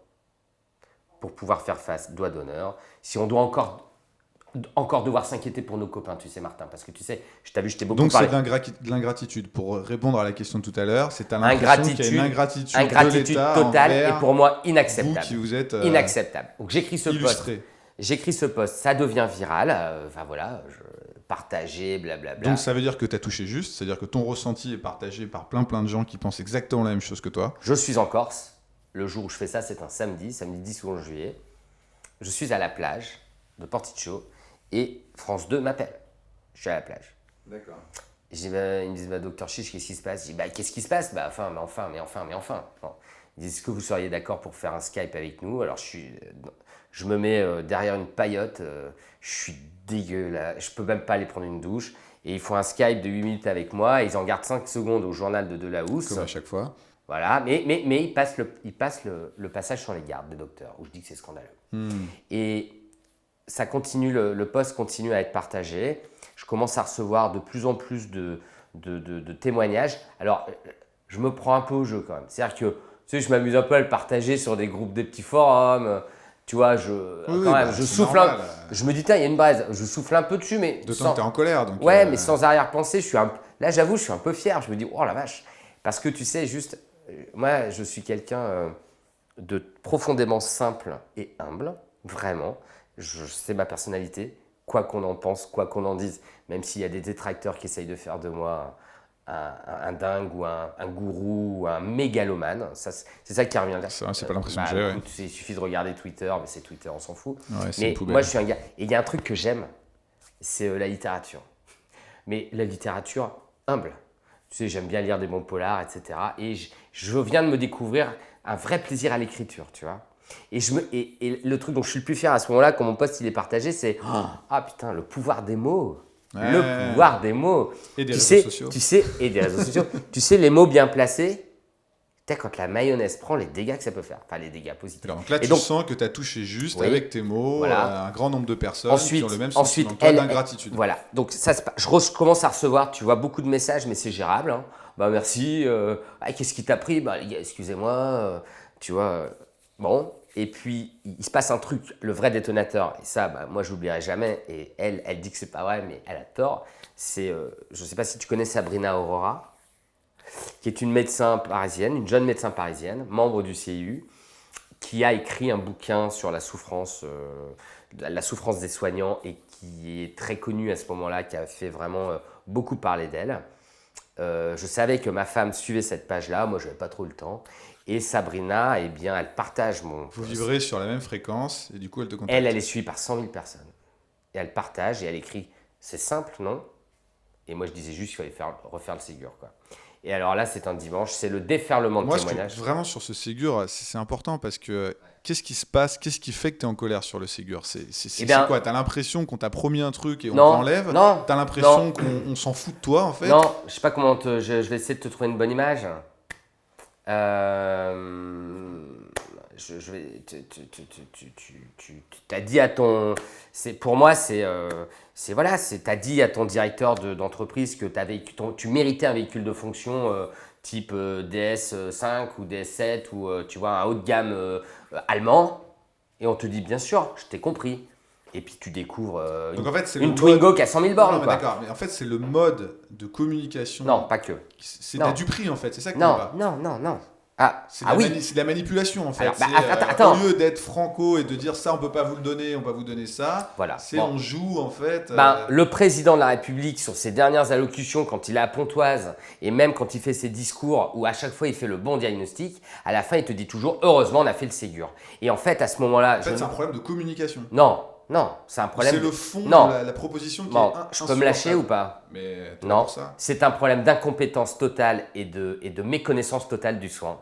pour pouvoir faire face, doigt d'honneur. Si on doit encore devoir s'inquiéter pour nos copains, tu sais, Martin, parce que tu sais, je t'ai vu, je t'ai beaucoup parlé. Donc c'est de l'ingratitude. Pour répondre à la question de tout à l'heure, c'est à l'impression qu'il y a une ingratitude de l'État totale et pour moi inacceptable. Vous qui vous êtes inacceptable. Donc j'écris ce illustré. post. J'écris ce post, ça devient viral. Partagé, blablabla. Donc ça veut dire que tu as touché juste, c'est-à-dire que ton ressenti est partagé par plein de gens qui pensent exactement la même chose que toi. Je suis en Corse. Le jour où je fais ça, c'est un samedi 10 ou 11 juillet. Je suis à la plage de Porticcio. Et France 2 m'appelle. Je suis à la plage. D'accord. Ils me disent, docteur Chiche, qu'est-ce qui se passe? Je dis, qu'est-ce qui se passe? Enfin. Bon. Ils disent, est-ce que vous seriez d'accord pour faire un Skype avec nous? Alors, je me mets derrière une paillote. Je suis dégueu, là. Je peux même pas aller prendre une douche. Et ils font un Skype de 8 minutes avec moi. Et ils en gardent 5 secondes au journal de Delahousse. Comme à chaque fois. Voilà. Mais ils passent le passage sur les gardes des docteurs, où je dis que c'est scandaleux. Et... ça continue, le post continue à être partagé. Je commence à recevoir de plus en plus de témoignages. Alors, je me prends un peu au jeu quand même. C'est-à-dire que je m'amuse un peu à le partager sur des groupes, des petits forums. Tu vois, je souffle un peu. Je me dis, tiens, il y a une braise. Je souffle un peu dessus, mais. D'autant que tu es en colère. Donc ouais, mais sans arrière-pensée. Là, j'avoue, je suis un peu fier. Je me dis, oh la vache. Parce que tu sais, moi, je suis quelqu'un de profondément simple et humble. Vraiment. C'est ma personnalité, quoi qu'on en pense, quoi qu'on en dise, même s'il y a des détracteurs qui essayent de faire de moi un dingue ou un gourou ou un mégalomane. C'est ça qui revient là. C'est pas l'impression que j'ai. Ouais. Il suffit de regarder Twitter, mais c'est Twitter, on s'en fout. Ouais, mais moi, je suis un gars. Et il y a un truc que j'aime, c'est la littérature. Mais la littérature humble. Tu sais, j'aime bien lire des bons polars, etc. Et Je viens de me découvrir un vrai plaisir à l'écriture, tu vois. Et le truc dont je suis le plus fier à ce moment-là, quand mon post il est partagé, c'est ah putain, le pouvoir des mots. Le pouvoir des mots. Et des réseaux sociaux. Et des réseaux sociaux. Tu sais, les mots bien placés, quand la mayonnaise prend, les dégâts que ça peut faire. Enfin, les dégâts positifs. Alors, donc là, tu sens que tu as touché juste avec tes mots un grand nombre de personnes qui ont le même sentiment d'ingratitude. Voilà. Donc, je commence à recevoir, tu vois, beaucoup de messages, mais c'est gérable. Hein. Bah, merci. Qu'est-ce qui t'a pris? Bah, les gars, excusez-moi. Tu vois. Bon. Et puis, il se passe un truc, le vrai détonateur. Et ça, bah, moi, je l'oublierai jamais. Et elle dit que c'est pas vrai, mais elle a tort. C'est, je ne sais pas si tu connais Sabrina Aurora, qui est une médecin parisienne, une jeune médecin parisienne, membre du CIU, qui a écrit un bouquin sur la souffrance des soignants et qui est très connue à ce moment-là, qui a fait vraiment beaucoup parler d'elle. Je savais que ma femme suivait cette page-là, moi je n'avais pas trop le temps. Et Sabrina, eh bien, elle partage mon post. Vous vivrez sur la même fréquence et du coup elle te contacte. Elle est suivie par 100 000 personnes. Et elle partage et elle écrit « c'est simple, non ?» Et moi je disais juste qu'il fallait refaire le Ségur, quoi. Et alors là, c'est un dimanche, c'est le déferlement de témoignages. Vraiment sur ce Ségur, c'est important parce que qu'est-ce qui se passe? Qu'est-ce qui fait que tu es en colère sur le Ségur? C'est quoi? Tu as l'impression qu'on t'a promis un truc et on t'enlève? Non. Tu as l'impression qu'on s'en fout de toi en fait? Non, je sais pas comment je vais essayer de te trouver une bonne image. Tu as dit à ton... Pour moi, t'as dit à ton directeur d'entreprise que tu méritais un véhicule de fonction type DS5 ou DS7 ou tu vois, un haut de gamme allemand. Et on te dit, bien sûr, je t'ai compris. Et puis tu découvres une Twingo qui a 100 000 bornes. Non, d'accord, mais en fait, c'est le mode de communication. Non, pas que. C'est du prix, en fait, c'est ça que non, pas. Non. C'est de la manipulation, en fait. Alors, attends. Au lieu d'être franco et de dire ça, on peut pas vous le donner, on va vous donner ça. Voilà. On joue, en fait. Le président de la République, sur ses dernières allocutions, quand il est à Pontoise, et même quand il fait ses discours, où à chaque fois il fait le bon diagnostic, à la fin il te dit toujours « heureusement on a fait le Ségur ». Et en fait, à ce moment-là… En fait, c'est un problème de communication. Non, c'est un problème… C'est le fond de la proposition qui est je peux me lâcher ou pas? Mais non, c'est un problème d'incompétence totale et de méconnaissance totale du soin.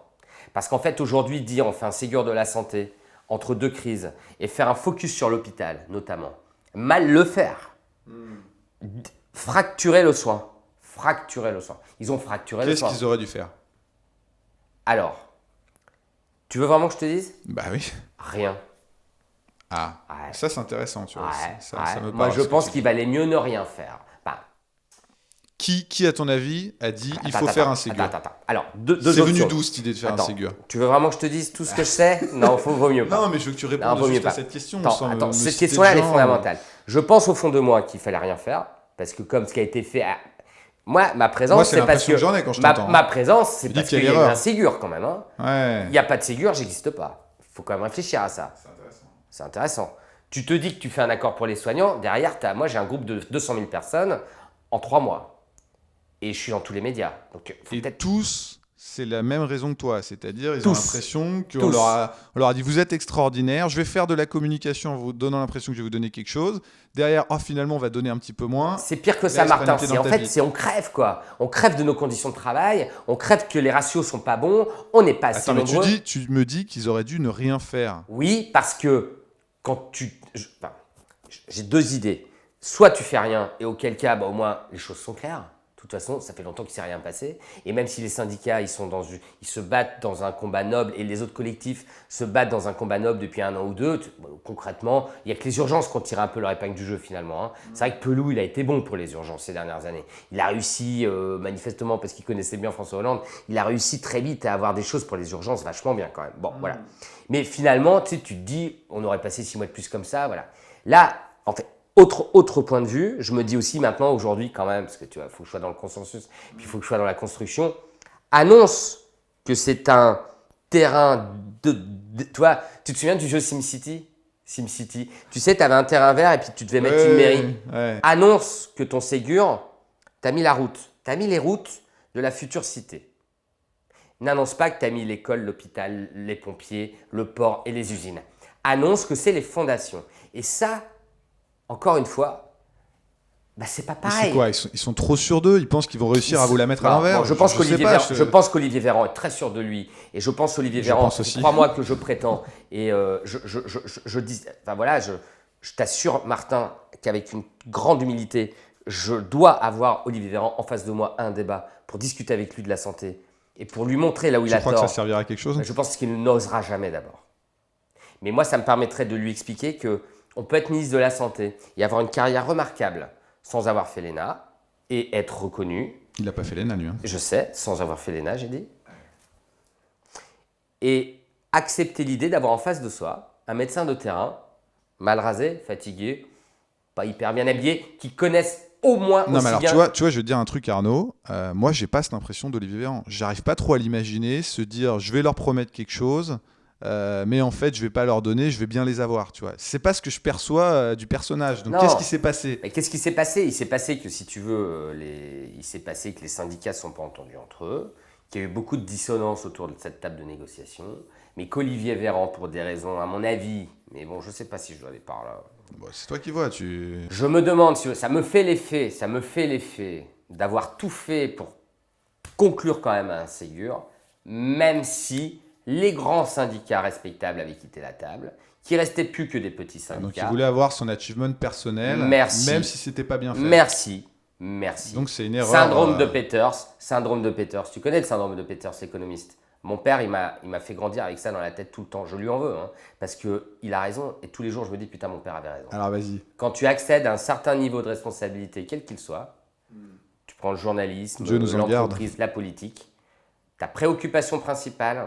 Parce qu'en fait, aujourd'hui, dire on fait un Ségur de la santé entre deux crises et faire un focus sur l'hôpital, notamment, mal le faire, fracturer le soin. Ils ont fracturé le soin. Qu'est-ce qu'ils auraient dû faire? Alors, tu veux vraiment que je te dise? Bah oui. Rien. Ah, ouais. Ça c'est intéressant, tu vois. Ça me parle. Moi, je pense qu'il valait mieux ne rien faire. Qui, à ton avis, a dit il faut faire un Ségur? Attends. Alors, deux c'est venu d'où cette idée de faire un Ségur? Tu veux vraiment que je te dise tout ce que je sais? Non, vaut mieux pas. Non, mais je veux que tu répondes juste à cette question. Attends, cette question-là, elle est fondamentale. Je pense au fond de moi qu'il fallait rien faire, parce que comme ce qui a été fait… Moi, ma présence, c'est parce que… j'en ai quand je t'entends. Ma présence, c'est parce qu'il y a eu un Ségur quand même. Hein. Ouais. Il n'y a pas de Ségur, j'existe pas. Il faut quand même réfléchir à ça. C'est intéressant. Tu te dis que tu fais un accord pour les soignants, derrière, moi j'ai un groupe de 200 000 personnes en 3 mois. Et je suis dans tous les médias. Donc, tous, c'est la même raison que toi. C'est-à-dire, ils ont l'impression qu'on leur a dit « Vous êtes extraordinaire, je vais faire de la communication en vous donnant l'impression que je vais vous donner quelque chose. Derrière, finalement, on va donner un petit peu moins. » C'est pire que ça, Martin. En fait, on crève, quoi. On crève de nos conditions de travail. On crève que les ratios sont pas bons. On n'est pas assez nombreux. Mais tu me dis qu'ils auraient dû ne rien faire. Oui, parce que quand j'ai deux idées. Soit tu fais rien, et auquel cas, au moins, les choses sont claires. De toute façon, ça fait longtemps qu'il ne s'est rien passé. Et même si les syndicats, ils se battent dans un combat noble et les autres collectifs se battent dans un combat noble depuis 1 an ou 2, concrètement, il n'y a que les urgences qui ont tiré un peu leur épingle du jeu finalement. Hein. C'est vrai que Pelou, il a été bon pour les urgences ces dernières années. Il a réussi, manifestement, parce qu'il connaissait bien François Hollande, il a réussi très vite à avoir des choses pour les urgences vachement bien quand même. Bon, voilà. Mais finalement, tu te dis, on aurait passé 6 mois de plus comme ça, voilà. Là, en fait, autre point de vue, je me dis aussi maintenant, aujourd'hui quand même, parce que tu vois, il faut que je sois dans le consensus, puis il faut que je sois dans la construction, annonce que c'est un terrain tu vois, tu te souviens du jeu SimCity? Tu sais, tu avais un terrain vert et puis tu devais mettre une mairie. Ouais. Annonce que ton Ségur, tu as mis la route. Tu as mis les routes de la future cité. N'annonce pas que tu as mis l'école, l'hôpital, les pompiers, le port et les usines. Annonce que c'est les fondations. Et ça, encore une fois, Bah, c'est pas Mais c'est pareil. quoi, ils sont trop sûrs d'eux, ils pensent qu'ils vont réussir à vous la mettre à Non, l'envers. bon, je pense sais qu'Olivier pas, Véran, je pense qu'Olivier Véran est très sûr de lui. Et je pense Olivier je Véran, pense ça fait aussi. 3 mois que je prétends. Et je dis, enfin voilà, je t'assure, Martin, qu'avec une grande humilité, je dois avoir Olivier Véran en face de moi à un débat pour discuter avec lui de la santé et pour lui montrer là où il Tu a crois que ça tort. servira à quelque chose? Je pense qu'il n'osera jamais d'abord. Mais moi, ça me permettrait de lui expliquer qu'on peut être ministre de la Santé et avoir une carrière remarquable sans avoir fait l'ENA et être reconnu, Il n'a pas fait l'ENA, lui. Hein. je sais, sans avoir fait l'ENA, j'ai dit, et accepter l'idée d'avoir en face de soi un médecin de terrain, mal rasé, fatigué, pas hyper bien habillé, qui connaissent au moins Non, mais aussi alors, bien. tu vois, je vais te dire un truc, Arnaud. Moi, j'ai pas cette impression d'Olivier Véran. J'arrive pas trop à l'imaginer, se dire, je vais leur promettre quelque chose, mais en fait, je vais pas leur donner, je vais bien les avoir, tu vois. C'est pas ce que je perçois du personnage. Donc, qu'est-ce Non. qui s'est passé? Mais qu'est-ce qui s'est passé? Il s'est passé que, si tu veux, il s'est passé que les syndicats ne sont pas entendus entre eux, qu'il y a eu beaucoup de dissonance autour de cette table de négociation, mais qu'Olivier Véran, pour des raisons, à mon avis, mais bon, je ne sais pas si je dois aller par là. Bon, c'est toi qui vois, Je me demande, si ça me fait l'effet d'avoir tout fait pour conclure quand même un Ségur, même si les grands syndicats respectables avaient quitté la table, qu'il ne restait plus que des petits Donc, il syndicats. voulait avoir son achievement personnel, Merci. même si c'était pas bien fait. Merci. Donc, c'est une erreur. Syndrome de Peters. Syndrome de Peters. Tu connais le syndrome de Peters, l'économiste? Mon père, il m'a fait grandir avec ça dans la tête tout le temps. Je lui en veux, hein, parce qu'il a raison. Et tous les jours, je me dis, putain, mon père avait raison. Alors, vas-y. Quand tu accèdes à un certain niveau de responsabilité, quel qu'il soit, tu prends le journalisme, Dieu nous en garde. l'entreprise, la politique, ta préoccupation principale,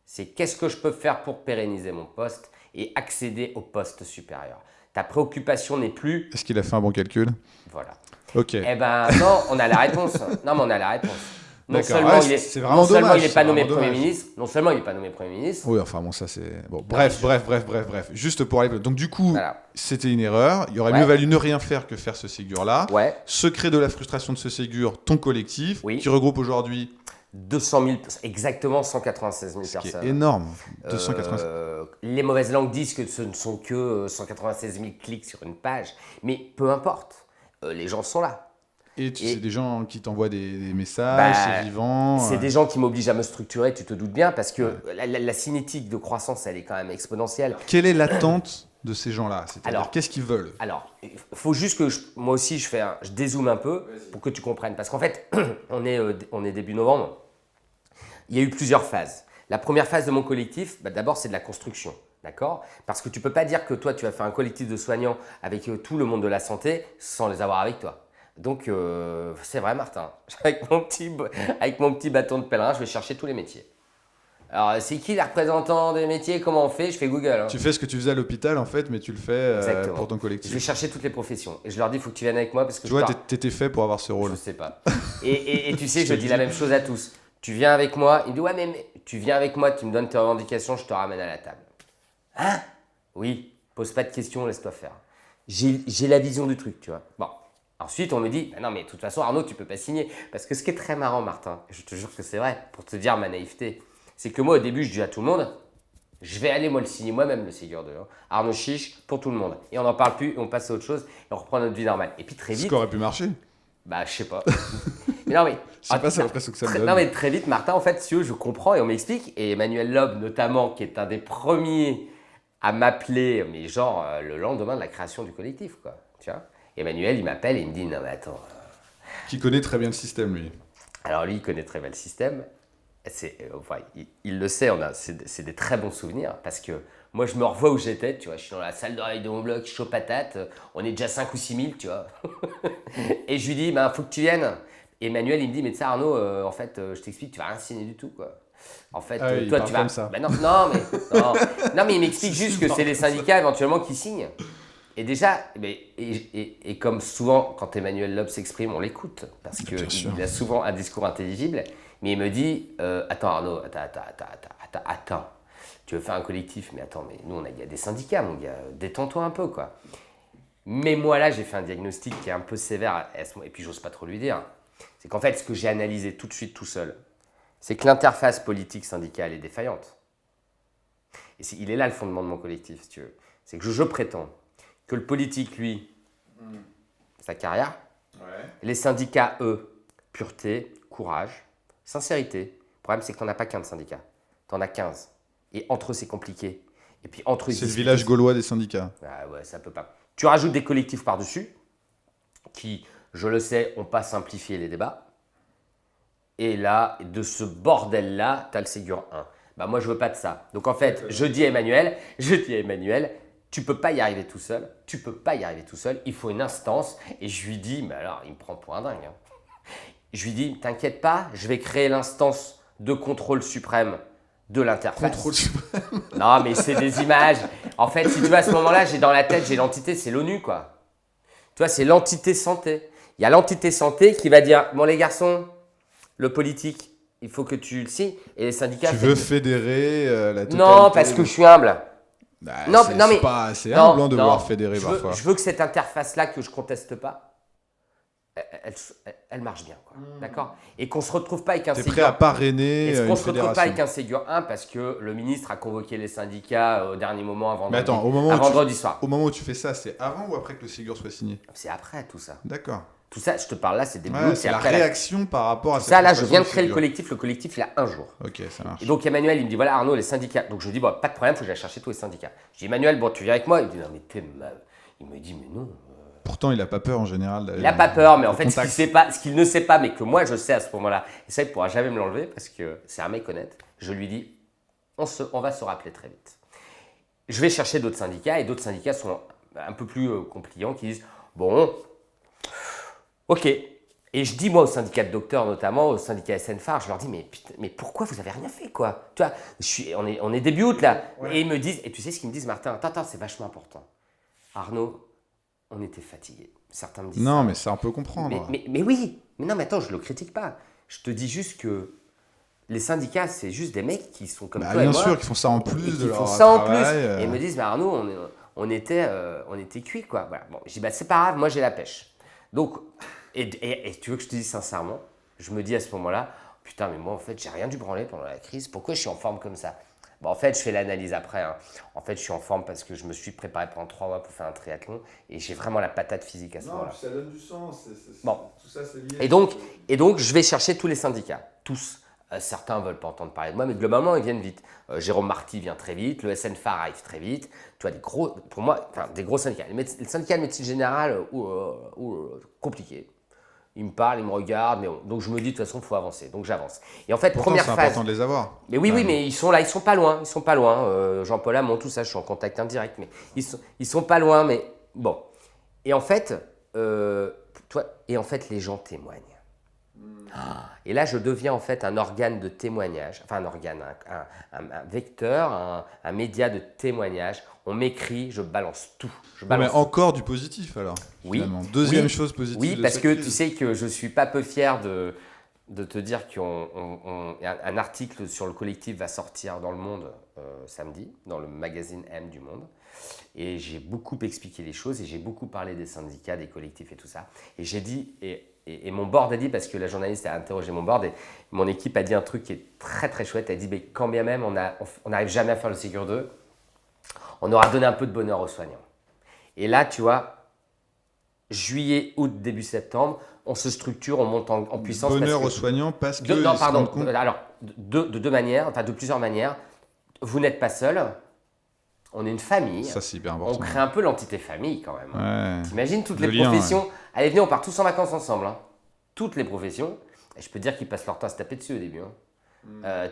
c'est qu'est-ce que je peux faire pour pérenniser mon poste et accéder au poste supérieur. Ta préoccupation n'est plus... Est-ce qu'il a fait un bon calcul? Voilà. Ok. Eh ben non, on a la réponse. Non, mais on a la réponse. Non D'accord. seulement, Ouais, il est, c'est vraiment non seulement dommage, il n'est c'est pas nommé vraiment Premier dommage. ministre, non seulement il n'est pas nommé Premier ministre, Oui, enfin bon, ça c'est. Bon, bref. Juste pour aller. Donc, du coup, voilà. c'était une erreur. Il aurait Ouais. mieux valu ne rien faire que faire ce Ségur-là. Ouais, Secret de la frustration de ce Ségur, ton collectif, Oui. qui regroupe aujourd'hui, 200 000, exactement 196 000 ce qui est personnes. énorme, 280. Les mauvaises langues disent que ce ne sont que 196 000 clics sur une page, mais peu importe, les gens sont là. Et c'est des gens qui t'envoient des messages, Bah, c'est vivant. C'est des gens qui m'obligent à me structurer, tu te doutes bien, parce que la cinétique de croissance, elle est quand même exponentielle. Quelle est l'attente de ces gens-là? C'est-à-dire, Alors, qu'est-ce qu'ils veulent? Alors, il faut juste que moi aussi je dézoome un peu pour que tu comprennes. Parce qu'en fait, on est début novembre. Il y a eu plusieurs phases. La première phase de mon collectif, d'abord, c'est de la construction. D'accord? Parce que tu ne peux pas dire que toi, tu vas faire un collectif de soignants avec tout le monde de la santé sans les avoir avec toi. Donc, c'est vrai, Martin. Avec mon petit bâton de pèlerin, je vais chercher tous les métiers. Alors, c'est qui les représentants des métiers? Comment on fait? Je fais Google. Hein. Tu fais ce que tu faisais à l'hôpital, en fait, mais tu le fais Exactement. pour ton Je vais collectif. chercher toutes les professions. Et je leur dis, il faut que tu viennes avec moi parce que Tu vois, t'étais fait pour avoir ce rôle. Je sais pas. Et tu sais, Je je te dis dis. la même chose à tous. Tu viens avec moi. Il me dit, ouais, mais tu viens avec moi, tu me donnes tes revendications, je te ramène à la table. Hein? Oui, pose pas de questions, laisse-toi faire. J'ai la vision du truc, tu vois. Bon. Ensuite, on me dit, bah non, mais de toute façon, Arnaud, tu peux pas signer. Parce que ce qui est très marrant, Martin, et je te jure que c'est vrai, pour te dire ma naïveté, c'est que moi, au début, je dis à tout le monde, je vais aller moi le signer moi-même, le Ségur 2. Hein. Arnaud Chiche, pour tout le monde. Et on n'en parle plus, et on passe à autre chose, et on reprend notre vie normale. Et puis très Ce vite, qui aurait pu marcher. bah je sais pas. Mais non, mais... Je sais pas, c'est l'impression que ça me donne. Non, mais très vite, Martin, en fait, si tu veux, je comprends et on m'explique. Et Emmanuel Loeb, notamment, qui est un des premiers à m'appeler, mais genre le lendemain de la création du collectif, quoi. Tu vois? Emmanuel, il m'appelle et il me dit, non, mais attends. Qui connaît très bien le système, lui. Alors lui, il connaît très bien le système. Enfin, il le sait, c'est des très bons souvenirs parce que moi, je me revois où j'étais, tu vois. Je suis dans la salle de réveil de mon bloc, chaud patate. On est déjà 5 ou 6 000, tu vois. Et je lui dis, bah, faut que tu viennes. Emmanuel, il me dit, mais tu sais, Arnaud, en fait, je t'explique, tu vas rien signer du tout, quoi. En fait, Ah oui, toi, il tu parle vas. comme ça. Bah, non, mais il m'explique juste que c'est les syndicats éventuellement qui signent. Et déjà, et comme souvent, quand Emmanuel Loeb s'exprime, on l'écoute, parce Bien sûr. qu'il a souvent un discours intelligible, mais il me dit, attends Arnaud, attends, tu veux faire un collectif, mais attends, mais nous, il y a des syndicats, mon gars, détends-toi un peu, quoi. Mais moi, là, j'ai fait un diagnostic qui est un peu sévère, et puis j'ose pas trop lui dire, c'est qu'en fait, ce que j'ai analysé tout de suite, tout seul, c'est que l'interface politique syndicale est défaillante. Et il est là le fondement de mon collectif, si tu veux. C'est que je prétends que le politique, lui, sa carrière. Ouais. Les syndicats, eux, pureté, courage, sincérité. Le problème, c'est que tu n'en as pas qu'un de syndicat. Tu en as 15. Et entre eux, c'est compliqué. Et puis entre eux, C'est le village gaulois des syndicats. Ah ouais, ça peut pas. Tu rajoutes des collectifs par-dessus qui, je le sais, n'ont pas simplifié les débats. Et là, de ce bordel-là, tu as le Ségur 1. Bah moi, je veux pas de ça. Donc en fait, je dis à Emmanuel, tu peux pas y arriver tout seul. Tu peux pas y arriver tout seul. Il faut une instance. Et je lui dis, mais alors, il me prend pour un dingue. Hein. Je lui dis, t'inquiète pas, je vais créer l'instance de contrôle suprême de l'interface. Contrôle suprême. Non, mais c'est des images. En fait, si tu vois, à ce moment-là, j'ai dans la tête, j'ai l'entité, c'est l'ONU, quoi. Tu vois, c'est l'entité santé. Il y a l'entité santé qui va dire, bon les garçons, le politique, il faut que tu le signes. Et les syndicats... Tu veux fédérer la totalité? Non, parce que je suis humble. Bah, Non, c'est mais pas assez humble de vouloir fédérer je parfois. je veux que cette interface-là, que je conteste pas, elle marche bien, quoi. D'accord? Et qu'on se retrouve pas avec un T'es Ségur. prêt à parrainer Et qu'on une ne se retrouve pas fédération. avec un Ségur 1 parce que le ministre a convoqué les syndicats au dernier moment avant Mais attends, vendredi soir. au moment où tu fais ça, c'est avant ou après que le Ségur soit signé? C'est après tout ça. D'accord. Tout ça, je te parle là, c'est début Ouais, août. c'est la après réaction par rapport à ça, là, je situation viens de du créer le Ségur. collectif. Le collectif, il a un jour. Ok, ça marche. Et donc Emmanuel, il me dit, voilà Arnaud, les syndicats. Donc je lui dis, bon, pas de problème, il faut que j'aille chercher tous les syndicats. Je dis, Emmanuel, bon, tu viens avec moi? Il me dit, non, mais t'es mal. Il me dit, mais non. Pourtant, il n'a pas peur en général d'aller Il n'a dans pas peur, mais en le fait, contact. ce qu'il ne sait pas, mais que moi je sais à ce moment-là, et ça, il ne pourra jamais me l'enlever parce que c'est un mec honnête, je lui dis, on va se rappeler très vite. Je vais chercher d'autres syndicats et d'autres syndicats sont un peu plus compliants qui disent, bon, ok. Et je dis moi aux syndicats de docteurs, notamment au syndicat SNFAR, je leur dis, mais putain, mais pourquoi vous avez rien fait, quoi? Tu vois, on est début août là. Ouais. Et ils me disent, et tu sais ce qu'ils me disent, Martin, attends, c'est vachement important. Arnaud, on était fatigués. Certains me disent Non, ça. mais ça, on peut comprendre. Mais oui, mais non, mais attends, je ne le critique pas. Je te dis juste que les syndicats, c'est juste des mecs qui sont comme Bah, toi et bien moi. sûr, qui font ça en Et plus qui de font leur ça en travail. plus. Et ils me disent, bah Arnaud, on était cuits, quoi. Voilà. Bon, je dis, bah c'est pas grave, moi j'ai la pêche. Donc, et tu veux que je te dise sincèrement, je me dis à ce moment-là, putain, mais moi en fait, j'ai rien dû branler pendant la crise. Pourquoi je suis en forme comme ça? Bon, en fait, je fais l'analyse après. Hein. En fait, je suis en forme parce que je me suis préparé pendant 3 mois pour faire un triathlon et j'ai vraiment la patate physique à ce moment-là. ça donne du sens. Bon. Tout ça, c'est lié. Et donc, je vais chercher tous les syndicats, tous. Certains ne veulent pas entendre parler de moi, mais globalement, ils viennent vite. Jérôme Marty vient très vite, le SNFAR arrive très vite. Tu vois, pour moi, des gros syndicats. Le syndicat de médecine générale, compliqué. Ils me parlent, ils me regardent, mais donc je me dis de toute façon, il faut avancer. Donc j'avance. Et en fait, Pourtant, première c'est phase. important de les avoir. Mais oui, mais ils sont là, ils sont pas loin, Jean-Paul Hamon, tout ça, je suis en contact indirect, mais ils sont pas loin, mais bon. Et en fait, les gens témoignent. Et là, je deviens en fait un organe de témoignage, enfin un organe, un vecteur, un média de témoignage. On m'écrit, je balance tout. Mais encore du positif alors. Oui. Finalement. Deuxième Oui. chose positive. Oui, de parce cette que crise. tu sais que je suis pas peu fier de te dire qu'un article sur le collectif va sortir dans Le Monde samedi, dans le magazine M du Monde. Et j'ai beaucoup expliqué les choses et j'ai beaucoup parlé des syndicats, des collectifs et tout ça. Et j'ai dit, et mon board a dit, parce que la journaliste a interrogé mon board, et mon équipe a dit un truc qui est très très chouette. Elle a dit, mais quand bien même on n'arrive jamais à faire le Ségur 2, on aura donné un peu de bonheur aux soignants. Et là, tu vois, juillet, août, début septembre, on se structure, on monte en puissance. Bonheur aux soignants parce que. Non, pardon. Alors, de deux manières, enfin de plusieurs manières. Vous n'êtes pas seul. On est une famille. Ça, c'est hyper On important. crée un peu l'entité famille quand même. Ouais. T'imagines toutes Le les lien, professions. Allez, venez, on part tous en vacances ensemble. Hein. Toutes les professions. Et je peux te dire qu'ils passent leur temps à se taper dessus au début. Hein.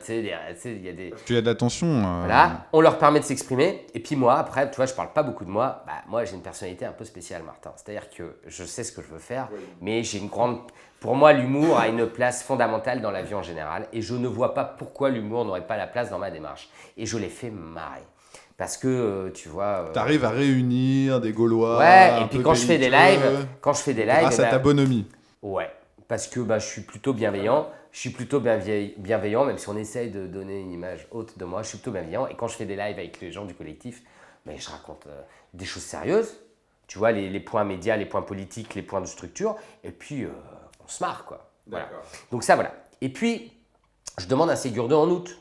Tu sais, il y a des. Parce qu'il y a de la tension. Voilà, on leur permet de s'exprimer. Et puis moi, après, tu vois, je parle pas beaucoup de moi. Bah, moi, j'ai une personnalité un peu spéciale, Martin. C'est-à-dire que je sais ce que je veux faire, mais j'ai une grande. Pour moi, l'humour a une place fondamentale dans la vie en général. Et je ne vois pas pourquoi l'humour n'aurait pas la place dans ma démarche. Et je les fais marrer. Parce que, tu vois. T'arrives à réunir des Gaulois. Ouais, et puis quand je fais des lives. Grâce à ta bonhomie. Ouais, parce que je suis plutôt bienveillant. Je suis plutôt bienveillant, même si on essaye de donner une image haute de moi. Je suis plutôt bienveillant. Et quand je fais des lives avec les gens du collectif, je raconte des choses sérieuses. Tu vois, les points médias, les points politiques, les points de structure. Et puis, on se marre, quoi. Voilà. Donc ça, voilà. Et puis, je demande un Ségur 2 en août.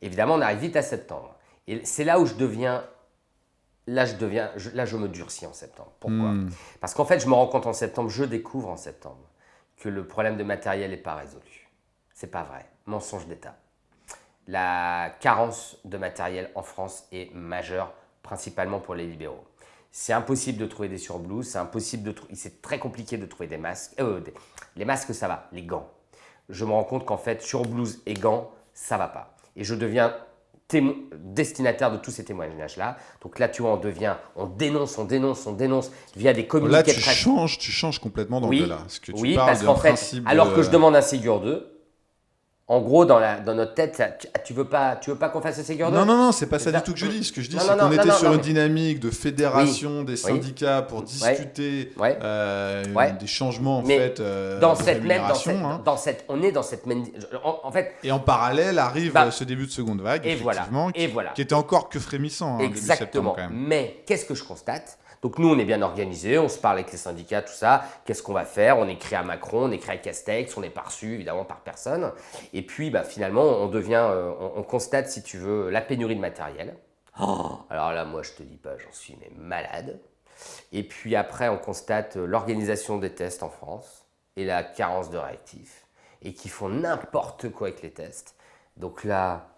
Évidemment, on arrive vite à septembre. Et c'est là où je deviens là, je me durcis en septembre. Pourquoi? Parce qu'en fait, je me rends compte en septembre, je découvre en septembre que le problème de matériel n'est pas résolu. C'est pas vrai. Mensonge d'État. La carence de matériel en France est majeure, principalement pour les libéraux. C'est impossible de trouver des surblouses, c'est très compliqué de trouver des masques. Les masques, ça va, les gants. Je me rends compte qu'en fait, surblouse et gants, ça va pas. Et je deviens destinataire de tous ces témoignages-là. Donc là, tu vois, on dénonce via des communiqués Là, de presse. tu changes complètement d'angle là. Parce que tu Oui, parles parce qu'en fait, alors que je demande un Ségur 2, en gros, dans notre tête, tu veux pas qu'on fasse un Ségur 2? Non, c'est pas ça du tout que je dis. Ce que je dis, c'est qu'on était sur une dynamique de fédération des syndicats pour discuter des changements en fait dans de cette rémunération. on est dans cette même en fait. Et en parallèle arrive ce début de seconde vague, effectivement, qui était encore que frémissant. Exactement. Début septembre, quand même. Mais qu'est-ce que je constate? Donc nous, on est bien organisés, on se parle avec les syndicats, tout ça. Qu'est-ce qu'on va faire? On écrit à Macron, on écrit à Castex, on n'est pas reçu évidemment par personne. Et puis finalement, on constate, si tu veux, la pénurie de matériel. Alors là, moi, je te dis pas, j'en suis malade. Et puis après, on constate l'organisation des tests en France et la carence de réactifs et qui font n'importe quoi avec les tests. Donc là,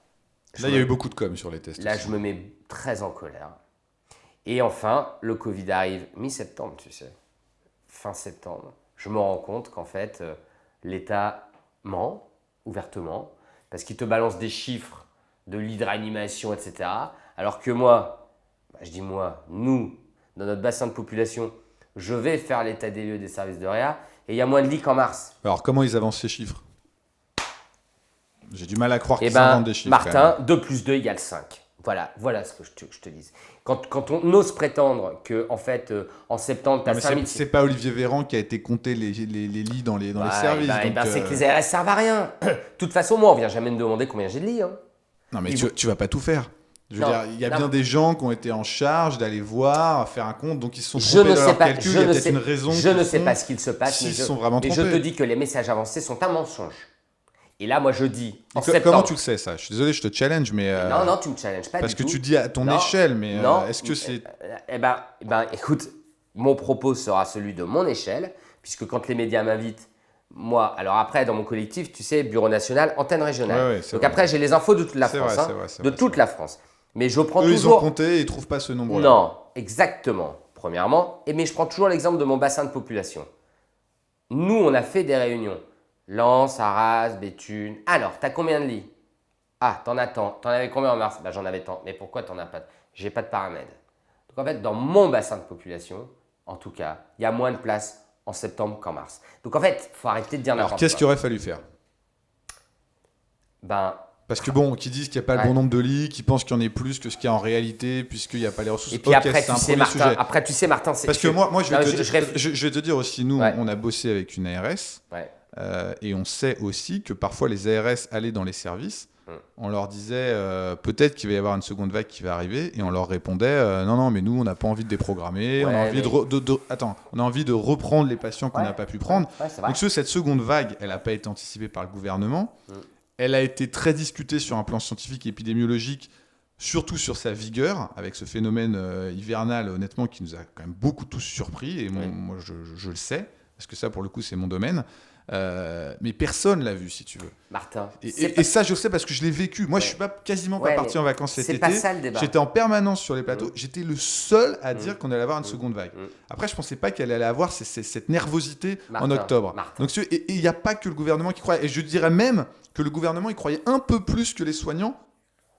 il y a eu beaucoup de com sur les tests. Là, aussi. je me mets très en colère. Et enfin, le Covid arrive mi-septembre, tu sais, fin septembre. Je me rends compte qu'en fait, l'État ment ouvertement parce qu'il te balance des chiffres de lits de réanimation, etc. Alors que moi, nous, dans notre bassin de population, je vais faire l'état des lieux des services de réa et il y a moins de lits qu'en mars. Alors, comment ils avancent ces chiffres? J'ai du mal à croire qu'ils inventent des chiffres. Martin, 2 plus 2 égale 5. Voilà ce que je te dis. Quand on ose prétendre qu'en fait, en septembre, tu as 5000... C'est pas Olivier Véran qui a été compter les lits dans les services. C'est que les ARS servent à rien. De toute façon, moi, on vient jamais me demander combien j'ai de lits. Hein. Non, mais tu vas pas tout faire. Je veux dire, il y a bien des gens qui ont été en charge d'aller voir, faire un compte, donc ils se sont trompés dans leur calcul. Il y a peut-être une raison. Je ne sais pas ce qu'il se passe, mais sont vraiment trompés. Et je te dis que les messages avancés sont un mensonge. Et là, moi, je dis en septembre... Comment tu le sais, ça? Je suis désolé, je te challenge, mais... Non, tu me challenges pas parce du tout. que tu dis à ton échelle, mais est-ce que c'est... Écoute, mon propos sera celui de mon échelle, puisque quand les médias m'invitent, moi... Alors après, dans mon collectif, tu sais, Bureau national, antenne régionale. Donc vrai. Après, j'ai les infos de toute la France. De toute la France. Mais je prends toujours... Eux, ils ont compté et ils ne trouvent pas ce nombre-là. Non, exactement, premièrement. Mais je prends toujours l'exemple de mon bassin de population. Nous, on a fait des réunions. Lens, Arras, Béthune. Alors, t'as combien de lits? Ah, t'en as tant. T'en avais combien en mars? J'en avais tant. Mais pourquoi t'en as pas? J'ai pas de paramètres. Donc en fait, dans mon bassin de population, en tout cas, il y a moins de place en septembre qu'en mars. Donc en fait, il faut arrêter de dire n'importe quoi. Alors, qu'est-ce qu'il aurait fallu faire? Parce que bon, qui disent qu'il n'y a pas le bon nombre de lits, qui pensent qu'il y en ait plus que ce qu'il y a en réalité, puisqu'il n'y a pas les ressources. Et puis après, tu sais, Martin, c'est... Parce que moi, je vais te dire aussi, nous, on a bossé avec une ARS. Et on sait aussi que parfois les ARS allaient dans les services, on leur disait peut-être qu'il va y avoir une seconde vague qui va arriver, et on leur répondait non, mais nous on n'a pas envie de déprogrammer, on a envie on a envie de reprendre les patients qu'on n'a pas pu prendre. Donc cette seconde vague, elle n'a pas été anticipée par le gouvernement, elle a été très discutée sur un plan scientifique et épidémiologique, surtout sur sa vigueur, avec ce phénomène hivernal honnêtement qui nous a quand même beaucoup tous surpris, et moi je le sais, parce que ça pour le coup c'est mon domaine. Mais personne l'a vu, si tu veux. Martin. Et ça, je sais parce que je l'ai vécu. Moi, je suis quasiment pas parti en vacances cet été. C'est pas ça le débat. J'étais en permanence sur les plateaux. J'étais le seul à dire qu'on allait avoir une seconde vague. Après, je pensais pas qu'elle allait avoir cette nervosité en octobre. Donc, et il n'y a pas que le gouvernement qui croyait. Et je dirais même que le gouvernement y croyait un peu plus que les soignants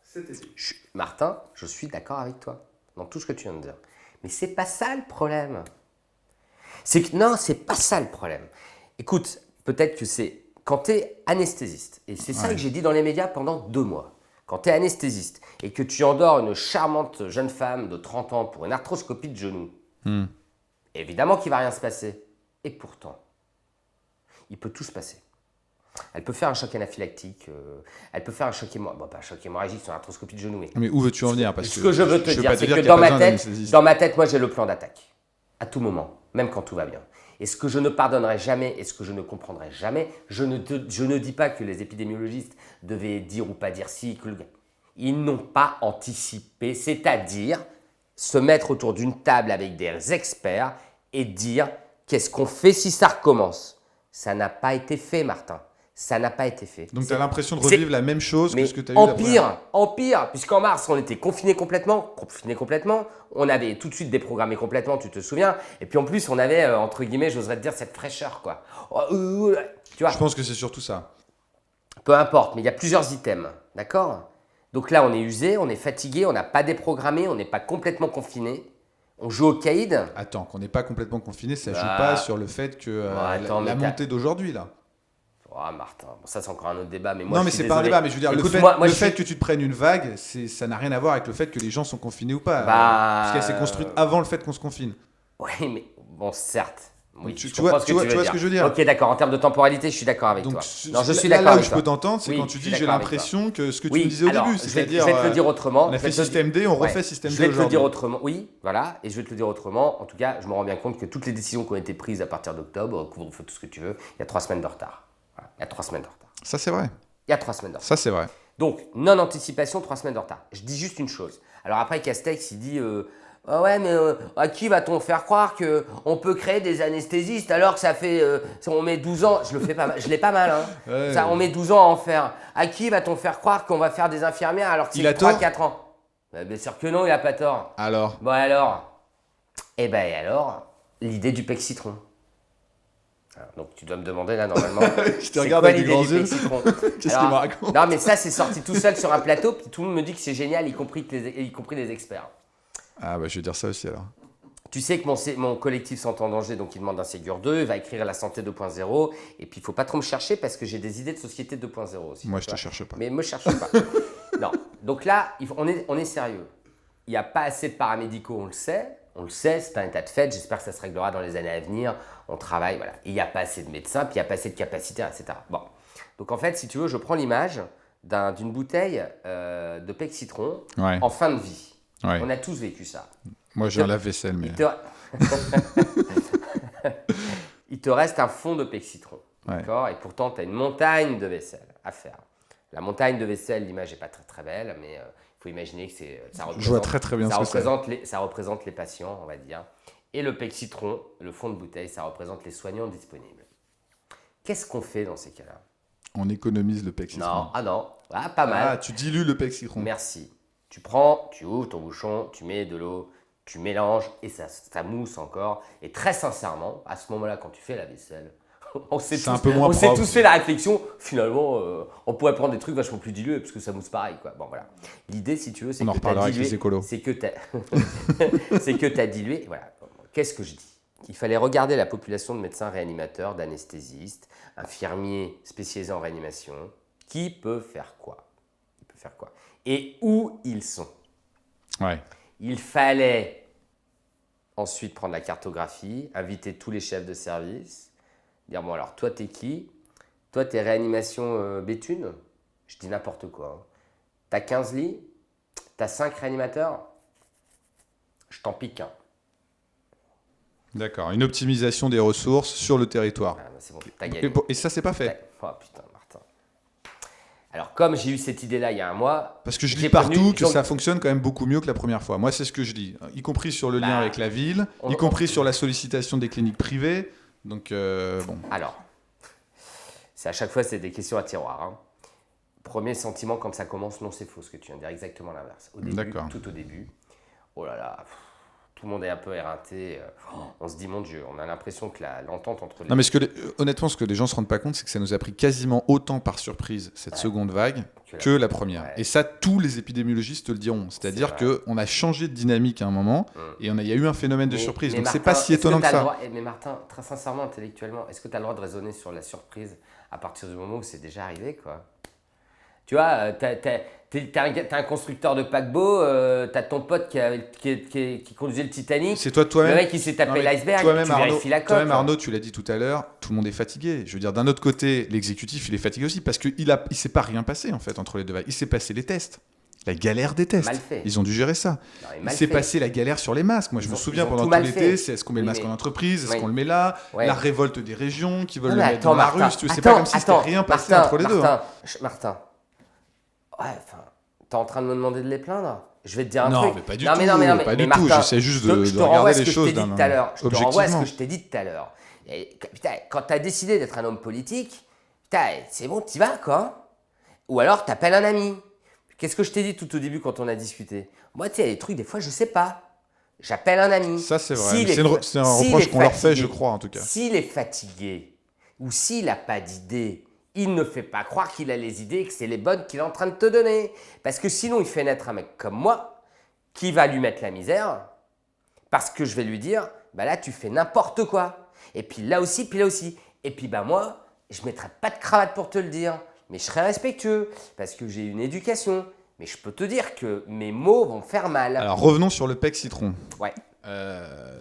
cet été. Martin, je suis d'accord avec toi dans tout ce que tu viens de dire. Mais c'est pas ça le problème. Non, c'est pas ça le problème. Écoute. Peut-être que c'est quand tu es anesthésiste, et c'est ça que j'ai dit dans les médias pendant 2 mois, quand tu es anesthésiste et que tu endors une charmante jeune femme de 30 ans pour une arthroscopie de genou, évidemment qu'il ne va rien se passer. Et pourtant, il peut tout se passer. Elle peut faire un choc anaphylactique, elle peut faire un choc hémorragique sur une arthroscopie de genou. Mais où veux-tu en venir? Parce ce que je veux te dire, c'est que dans ma tête, moi j'ai le plan d'attaque, à tout moment, même quand tout va bien. Et ce que je ne pardonnerai jamais et ce que je ne comprendrai jamais, je ne dis pas que les épidémiologistes devaient dire ou pas dire si. Ils n'ont pas anticipé, c'est-à-dire se mettre autour d'une table avec des experts et dire qu'est-ce qu'on fait si ça recommence. Ça n'a pas été fait, Martin. Ça n'a pas été fait. Donc tu as l'impression de revivre la même chose que ce que tu as eu en la pire, en pire, puisqu'en mars, on était confinés complètement, on avait tout de suite déprogrammé complètement, tu te souviens, et puis en plus, on avait, entre guillemets, j'oserais te dire, cette fraîcheur, quoi. Tu vois, Je pense que c'est surtout ça. peu importe, mais il y a plusieurs items, d'accord? Donc là, on est usé, on est fatigué, on n'a pas déprogrammé, on n'est pas complètement confiné. On joue au caïd. Attends, qu'on n'est pas complètement confiné, ça joue pas sur le fait que la montée d'aujourd'hui, là. Oh, Martin, bon, ça c'est encore un autre débat. Mais moi, non, mais c'est pas un débat, mais je veux dire, écoute, le fait que tu te prennes une vague, ça n'a rien à voir avec le fait que les gens sont confinés ou pas. Parce qu'elle s'est construite avant le fait qu'on se confine. Oui, mais bon, certes. Oui, tu vois ce que je veux dire. Ok, d'accord. En termes de temporalité, je suis d'accord avec toi. Non, je suis d'accord. Là où je peux t'entendre, c'est quand tu dis j'ai l'impression que ce que tu me disais au début, c'est-à-dire. Je vais te le dire autrement. On a fait système D, on refait système D. Je vais te le dire autrement. Oui, voilà. Et je vais te le dire autrement. En tout cas, je me rends bien compte que toutes les décisions qui ont été prises à partir d'octobre, couvre-feu, tout ce que tu veux, il y a 3 semaines de retard. Voilà. Il y a 3 semaines de retard. Ça, c'est vrai. Il y a 3 semaines de retard. Ça, c'est vrai. Donc, non-anticipation, 3 semaines de retard. Je dis juste une chose. Alors après, Castex, il dit ah ouais, mais à qui va-t-on faire croire qu'on peut créer des anesthésistes alors que ça fait. On met 12 ans. Je le fais pas mal. Je l'ai pas mal, hein. Ouais. Ça, on met 12 ans à en faire. À qui va-t-on faire croire qu'on va faire des infirmières alors que c'est 3-4 ans? Bien sûr que non, il n'a pas tort. Alors? Bon, alors. Eh ben, et alors, l'idée du pec citron. Alors, donc, tu dois me demander là, normalement. Je te regarde avec des grands yeux. Qu'est-ce qu'il me raconte? Non, mais ça, c'est sorti tout seul sur un plateau, puis tout le monde me dit que c'est génial, y compris les experts. Ah, bah, je vais dire ça aussi alors. Tu sais que mon collectif Santé en danger, donc il demande un Ségur 2, il va écrire la santé 2.0, et puis il ne faut pas trop me chercher parce que j'ai des idées de société 2.0 aussi. Moi, je ne te cherche pas. Mais me cherche pas. Non. Donc là, on est sérieux. Il n'y a pas assez de paramédicaux, on le sait, c'est un état de fait, j'espère que ça se réglera dans les années à venir, on travaille, voilà. Et il n'y a pas assez de médecins, puis il n'y a pas assez de capacités, etc. Bon. Donc en fait, si tu veux, je prends l'image d'une bouteille de pec citron en fin de vie. Ouais. On a tous vécu ça. Moi, j'ai un lave-vaisselle, mais... Il te reste un fond de pec citron, d'accord? Ouais. Et pourtant, tu as une montagne de vaisselle à faire. La montagne de vaisselle, l'image n'est pas très très belle, mais il faut imaginer que ça représente, je vois très bien ça représente les patients, on va dire. Et le pec citron, le fond de bouteille, ça représente les soignants disponibles. Qu'est-ce qu'on fait dans ces cas-là? On économise le pec citron. Non, pas mal. Ah, tu dilues le pec citron. Merci. Tu ouvres ton bouchon, tu mets de l'eau, tu mélanges et ça mousse encore. Et très sincèrement, à ce moment-là, quand tu fais la vaisselle, on s'est tous fait la réflexion. Finalement, on pourrait prendre des trucs vachement plus dilués parce que ça mousse pareil, quoi. Bon, voilà. L'idée, si tu veux, c'est que tu as dilué. C'est que tu as dilué. Voilà. Qu'est-ce que je dis? Il fallait regarder la population de médecins réanimateurs, d'anesthésistes, infirmiers spécialisés en réanimation. Qui peut faire quoi? Et où ils sont. Ouais. Il fallait ensuite prendre la cartographie, inviter tous les chefs de service, dire bon alors toi t'es qui? Toi t'es réanimation Béthune? Je dis n'importe quoi. Hein. T'as 15 lits? T'as 5 réanimateurs? Je t'en pique un. D'accord, une optimisation des ressources sur le territoire. Ah, c'est bon, t'as gagné. Et ça, c'est pas fait. Oh putain, Martin. Alors, comme j'ai eu cette idée-là il y a un mois... Parce que je lis partout que ça fonctionne quand même beaucoup mieux que la première fois. Moi, c'est ce que je dis, y compris sur le lien avec la ville, y compris sur la sollicitation des cliniques privées. Donc, bon. Alors, à chaque fois, c'est des questions à tiroir. Hein. Premier sentiment, quand ça commence, non, c'est faux ce que tu viens de dire, exactement l'inverse. Au début, tout au début, oh là là... Tout le monde est un peu éreinté. On se dit, mon Dieu, on a l'impression que l'entente entre les... Non, mais honnêtement, ce que les gens ne se rendent pas compte, c'est que ça nous a pris quasiment autant par surprise, cette seconde vague, que la première. Ouais. Et ça, tous les épidémiologistes te le diront. C'est-à-dire qu'on a changé de dynamique à un moment, et il y a eu un phénomène de surprise. Donc, c'est pas si étonnant que ça. Mais Martin, très sincèrement, intellectuellement, est-ce que tu as le droit de raisonner sur la surprise à partir du moment où c'est déjà arrivé, quoi? Tu vois, t'as un constructeur de paquebot, t'as ton pote qui conduisait le Titanic. C'est toi-même. Le mec qui s'est tapé l'iceberg, tu vérifies la coque. Toi-même, Arnaud, tu l'as dit tout à l'heure, tout le monde est fatigué. Je veux dire, d'un autre côté, l'exécutif, il est fatigué aussi parce qu'il ne s'est pas rien passé en fait entre les deux vagues. Il s'est passé les tests. La galère des tests. Mal fait. Ils ont dû gérer ça. Il s'est passé la galère sur les masques. Moi, je me souviens pendant tout l'été, c'est est-ce qu'on met le masque en entreprise, est-ce qu'on le met là, la révolte des régions qui veulent le mettre dans la rue. C'est pas comme si c'était rien passé entre les deux. Martin. Ouais, enfin, t'es en train de me demander de les plaindre? je vais te dire un Non, truc. mais pas du non, tout. mais non, mais non, mais, Pas mais du tout. Martin, J'essaie juste je de te renvoie à regarder ce les que je choses t'ai dit tout à l'heure. Je te renvoie à ce que je t'ai dit tout à l'heure. Et, putain, quand tu as décidé d'être un homme politique, putain, c'est bon, t'y vas, quoi. Ou alors, t'appelles un ami. Qu'est-ce que je t'ai dit tout au début quand on a discuté? Moi, tu sais, il y a des trucs, des fois, je sais pas. J'appelle un ami. Ça, c'est vrai. S'il Mais est c'est un s'il reproche est qu'on leur fait, fatigué, je crois, en tout cas. S'il est fatigué ou s'il n'a pas d'idée, il ne fait pas croire qu'il a les idées et que c'est les bonnes qu'il est en train de te donner. Parce que sinon, il fait naître un mec comme moi qui va lui mettre la misère parce que je vais lui dire, bah là, tu fais n'importe quoi. Et puis là aussi, puis là aussi. Et puis, bah moi, je ne mettrai pas de cravate pour te le dire, mais je serai respectueux parce que j'ai une éducation. Mais je peux te dire que mes mots vont faire mal. Alors, revenons sur le PEC citron. Ouais.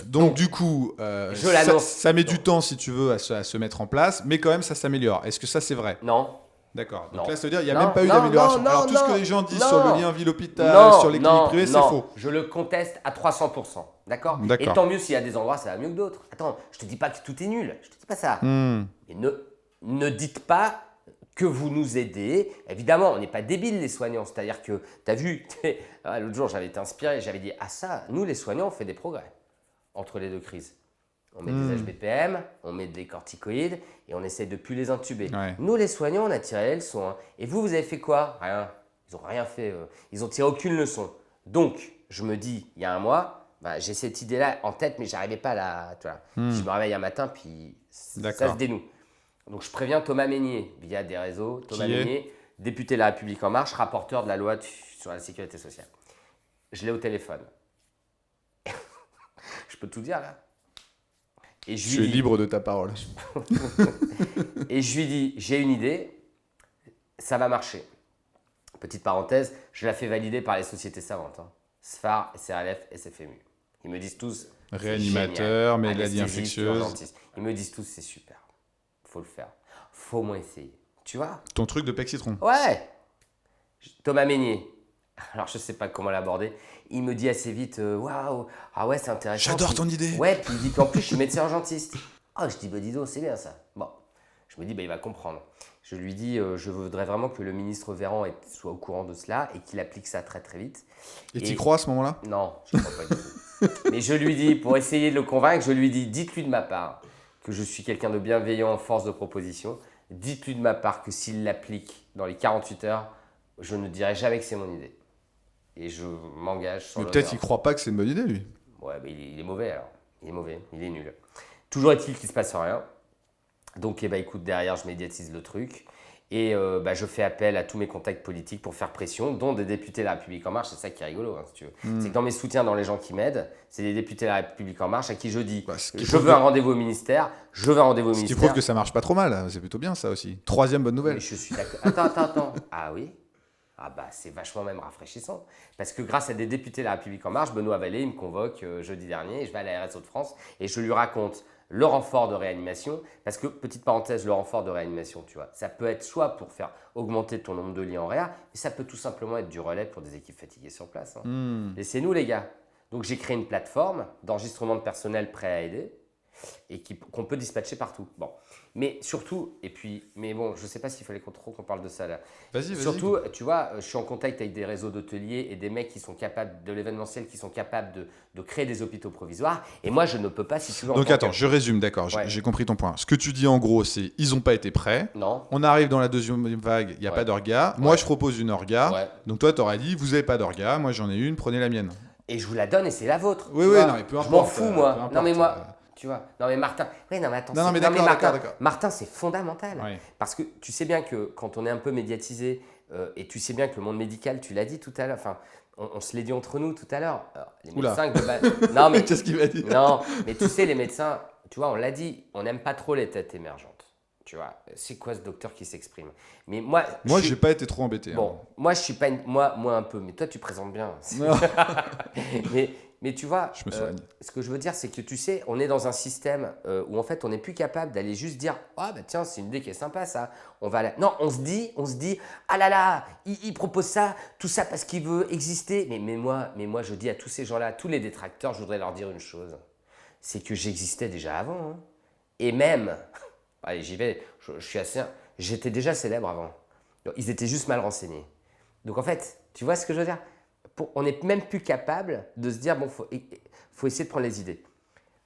Donc, du coup, je l'annonce. Ça met du temps, si tu veux, à se mettre en place, mais quand même, ça s'améliore. Est-ce que ça, c'est vrai? Non. D'accord. Donc Non. là, ça veut dire qu'il n'y a Non, même pas eu non, d'amélioration. non, Alors, tout ce que non, les gens disent non, sur le lien ville-hôpital, non, sur les cliniques privées, c'est faux. Je le conteste à 300%. D'accord. D'accord. Et tant mieux s'il y a des endroits, ça va mieux que d'autres. Attends, je te dis pas que tout est nul. Je te dis pas ça. Mais ne dites pas que vous nous aidez. Évidemment, on n'est pas débiles, les soignants. C'est-à-dire que, tu as vu, l'autre jour, j'avais été inspiré, j'avais dit, ah ça, nous, les soignants, on fait des progrès entre les deux crises. On met des HBPM, on met des corticoïdes et on essaie de plus les intuber. Ouais. Nous, les soignants, on a tiré les leçons. Hein. Et vous avez fait quoi? Rien. Ils n'ont rien fait. Ils ont tiré aucune leçon. Donc, je me dis, il y a un mois, bah, j'ai cette idée-là en tête, mais je n'arrivais pas à la... Tu vois. Je me réveille un matin, puis ça se dénoue. Donc, je préviens Thomas Mesnier via des réseaux. Thomas Mesnier, député de La République En Marche, rapporteur de la loi sur la sécurité sociale. Je l'ai au téléphone. Je peux tout dire là. Et je Tu es libre de ta parole. Et je lui dis, j'ai une idée, ça va marcher. Petite parenthèse, je la fais valider par les sociétés savantes. Hein. SFAR, SRLF, SFMU. Ils me disent tous... Réanimateur, maladie infectieuse. Ils me disent tous, c'est super. Faut le faire. Faut au moins essayer. Tu vois? Ton truc de PEC citron. Ouais. Thomas Mesnier. Alors, je ne sais pas comment l'aborder. Il me dit assez vite, waouh, ah ouais, c'est intéressant. J'adore ton idée. Ouais, puis il dit qu'en plus, je suis médecin urgentiste. Ah, je dis, bah dis donc, c'est bien ça. Bon, je me dis, bah il va comprendre. Je lui dis, je voudrais vraiment que le ministre Véran soit au courant de cela et qu'il applique ça très très vite. Et tu y crois à ce moment-là? Non, je ne crois pas du tout. Mais je lui dis, pour essayer de le convaincre, je lui dis, dites-lui de ma part que je suis quelqu'un de bienveillant en force de proposition. Dites-lui de ma part que s'il l'applique dans les 48 heures, je ne dirai jamais que c'est mon idée. Et je m'engage sur Mais l'honneur. peut-être qu'il ne croit pas que c'est une bonne idée, lui. Ouais, mais il est mauvais alors. Il est mauvais, il est nul. Toujours est-il qu'il ne se passe rien. Donc, écoute, derrière, je médiatise le truc. Et je fais appel à tous mes contacts politiques pour faire pression, dont des députés de La République En Marche. C'est ça qui est rigolo, hein, si tu veux. C'est que dans mes soutiens, dans les gens qui m'aident, c'est des députés de La République En Marche à qui je dis je veux un rendez-vous au ministère, je veux un rendez-vous au ministère. Ce qui prouve que ça marche pas trop mal. C'est plutôt bien, ça aussi. Troisième bonne nouvelle. Mais je suis d'accord. Attends. Ah oui? Ah bah c'est vachement même rafraîchissant. Parce que grâce à des députés de La République En Marche, Benoît Vallée, il me convoque jeudi dernier et je vais à la RSO de France et je lui raconte le renfort de réanimation. Parce que, petite parenthèse, le renfort de réanimation, tu vois, ça peut être soit pour faire augmenter ton nombre de lits en réa, mais ça peut tout simplement être du relais pour des équipes fatiguées sur place. Hein. Laissez-nous les gars. Donc j'ai créé une plateforme d'enregistrement de personnel prêt à aider et qu'on peut dispatcher partout. Bon. Mais surtout, mais bon, je ne sais pas s'il fallait qu'on parle de ça là. Vas-y. Surtout, tu vois, je suis en contact avec des réseaux d'hôteliers et des mecs qui sont capables de l'événementiel, qui sont capables de créer des hôpitaux provisoires. Et moi, je ne peux pas, si tu veux. Donc attends, je résume, d'accord, j'ai compris ton point. Ce que tu dis en gros, c'est ils n'ont pas été prêts. Non. On arrive dans la deuxième vague, il n'y a pas d'orga. Moi, je propose une orga. Ouais. Donc toi, tu aurais dit, vous n'avez pas d'orga, moi j'en ai une, prenez la mienne. Et je vous la donne et c'est la vôtre. Oui, non, mais peu importe. Je m'en fous, moi. Importe, non, mais moi. Tu vois, non mais Martin, oui non mais attends, non mais d'accord. Martin c'est fondamental, ouais. Parce que tu sais bien que quand on est un peu médiatisé, et tu sais bien que le monde médical, tu l'as dit tout à l'heure, enfin on se l'est dit entre nous tout à l'heure, les médecins non mais qu'est-ce qu'il va dire? Non mais tu sais les médecins, tu vois on l'a dit, on n'aime pas trop les têtes émergentes. Tu vois, c'est quoi ce docteur qui s'exprime? Mais moi, j'ai pas été trop embêté. Bon, moi je suis pas moi un peu, mais toi tu présentes bien. mais tu vois, ce que je veux dire, c'est que tu sais, on est dans un système où en fait on n'est plus capable d'aller juste dire ah bah tiens c'est une idée qui est sympa ça. Non, on se dit ah là là, il propose ça, tout ça parce qu'il veut exister. Mais moi je dis à tous ces gens-là, tous les détracteurs, je voudrais leur dire une chose, c'est que j'existais déjà avant, hein. Et même allez, j'y vais, j'étais déjà célèbre avant. Ils étaient juste mal renseignés. Donc en fait, tu vois ce que je veux dire? on n'est même plus capable de se dire, bon, faut essayer de prendre les idées.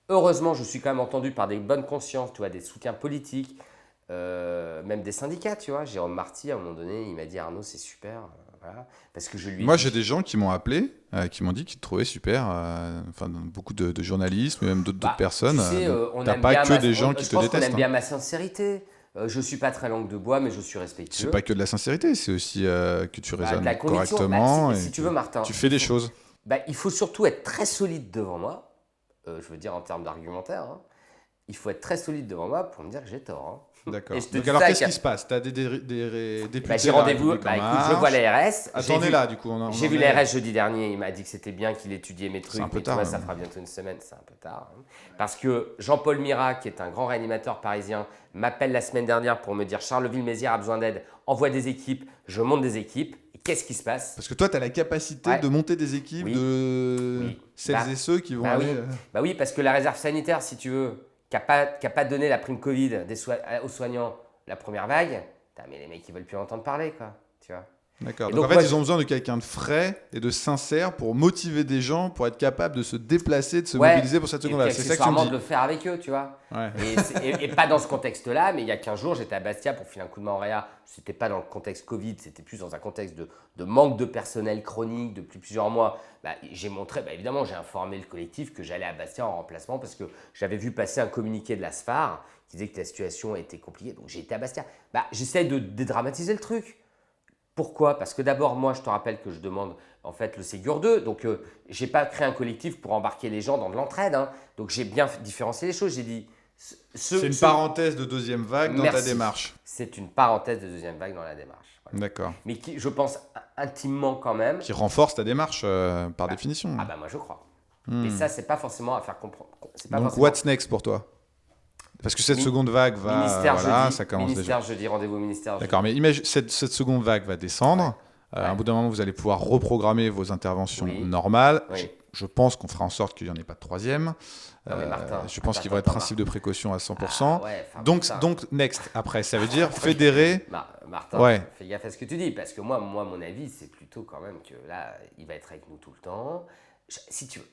Heureusement, je suis quand même entendu par des bonnes consciences, tu vois, des soutiens politiques, même des syndicats, tu vois. Jérôme Marty, à un moment donné, il m'a dit, Arnaud, c'est super, voilà, parce que je lui ai Moi, dit, j'ai des gens qui m'ont appelé, qui m'ont dit qu'ils te trouvaient super. Enfin, beaucoup de journalistes, mais même d'autres personnes. tu sais, on T'as aime pas bien que des gens qui je te pense qu'on détestent. aime bien ma sincérité. Je suis pas très langue de bois, mais je suis C'est respectueux. pas que de la sincérité, c'est aussi que tu De raisonnes la conviction. correctement. Si Et tu veux, Martin, tu fais des choses. il faut surtout être très solide devant moi. Je veux dire en termes d'argumentaire. Hein. Il faut être très solide devant moi pour me dire que j'ai tort. Hein. D'accord. Et je te Donc dis alors, ça qu'est-ce avec- qui se passe? Tu as des députés J'ai de la rendez-vous. République en Écoute, je vois marche. l'ARS. Attends, on est là, du coup. J'ai vu l'ARS jeudi dernier. Il m'a dit que c'était bien qu'il étudiait mes trucs. un peu mais tard, tu vois, mais ça bon. fera bientôt une semaine. C'est un peu tard. Hein. Parce que Jean-Paul Mira, qui est un grand réanimateur parisien, m'appelle la semaine dernière pour me dire Charleville-Mézières a besoin d'aide. Envoie des équipes. Je monte des équipes. Et qu'est-ce qui se passe? Parce que toi, tu as la capacité Ouais. de monter des équipes Oui. de Oui. celles et ceux qui vont aller. Bah oui, parce que la réserve sanitaire, si tu veux, qui n'a pas donné la prime Covid aux soignants la première vague, putain, mais les mecs, ils veulent plus entendre parler, quoi. Tu vois. D'accord. Et Donc, donc, en fait, moi, ils ont besoin de quelqu'un de frais et de sincère pour motiver des gens, pour être capable de se déplacer, de se mobiliser pour cette et seconde-là. puis C'est ça que tu me accessoirement dis. de le faire avec eux, tu vois. Ouais. Et pas dans ce contexte-là, mais il y a 15 jours, j'étais à Bastia pour filer un coup de main en réa. C'était pas dans le contexte Covid, c'était plus dans un contexte de manque de personnel chronique depuis plusieurs mois. J'ai montré, évidemment, j'ai informé le collectif que j'allais à Bastia en remplacement parce que j'avais vu passer un communiqué de la SFAR qui disait que la situation était compliquée. Donc j'ai été à Bastia. J'essaie de dédramatiser le truc. Pourquoi? Parce que d'abord, moi, je te rappelle que je demande en fait le Ségur 2. Donc, je n'ai pas créé un collectif pour embarquer les gens dans de l'entraide. Hein. Donc, j'ai bien différencié les choses. J'ai dit. C'est une parenthèse de deuxième vague dans ta démarche. C'est une parenthèse de deuxième vague dans la démarche. Voilà. D'accord. Mais qui, je pense intimement quand même. Qui renforce ta démarche par définition. Moi, je crois. Et ça, c'est pas forcément à faire comprendre. Donc, forcément... what's next pour toi? Parce que cette seconde vague va. Ministère jeudi, ça commence ministère déjà. jeudi, rendez-vous au ministère. D'accord, mais imagine, cette seconde vague va descendre. À un bout d'un moment, vous allez pouvoir reprogrammer vos interventions normales. Oui. Je pense qu'on fera en sorte qu'il n'y en ait pas de troisième. Non, mais Martin, je pense qu'il va être principe de précaution à 100%. Donc, next, après, ça veut dire fédérer. Martin, fais gaffe à ce que tu dis, parce que moi, mon avis, c'est plutôt quand même que là, il va être avec nous tout le temps. Si tu veux,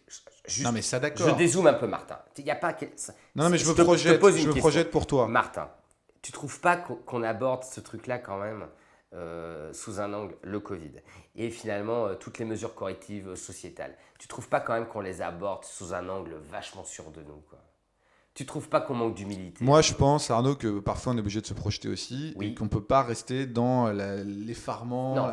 juste, non, mais ça, d'accord. Je dézoome un peu, Martin. Il y a pas. Non, mais je me projette pour toi. Martin, tu trouves pas qu'on aborde ce truc-là quand même sous un angle, le Covid, et finalement toutes les mesures correctives sociétales, tu trouves pas quand même qu'on les aborde sous un angle vachement sûr de nous, quoi? Tu trouves pas qu'on manque d'humilité? Moi, je pense, Arnaud, que parfois on est obligé de se projeter aussi et qu'on peut pas rester dans l'effarement,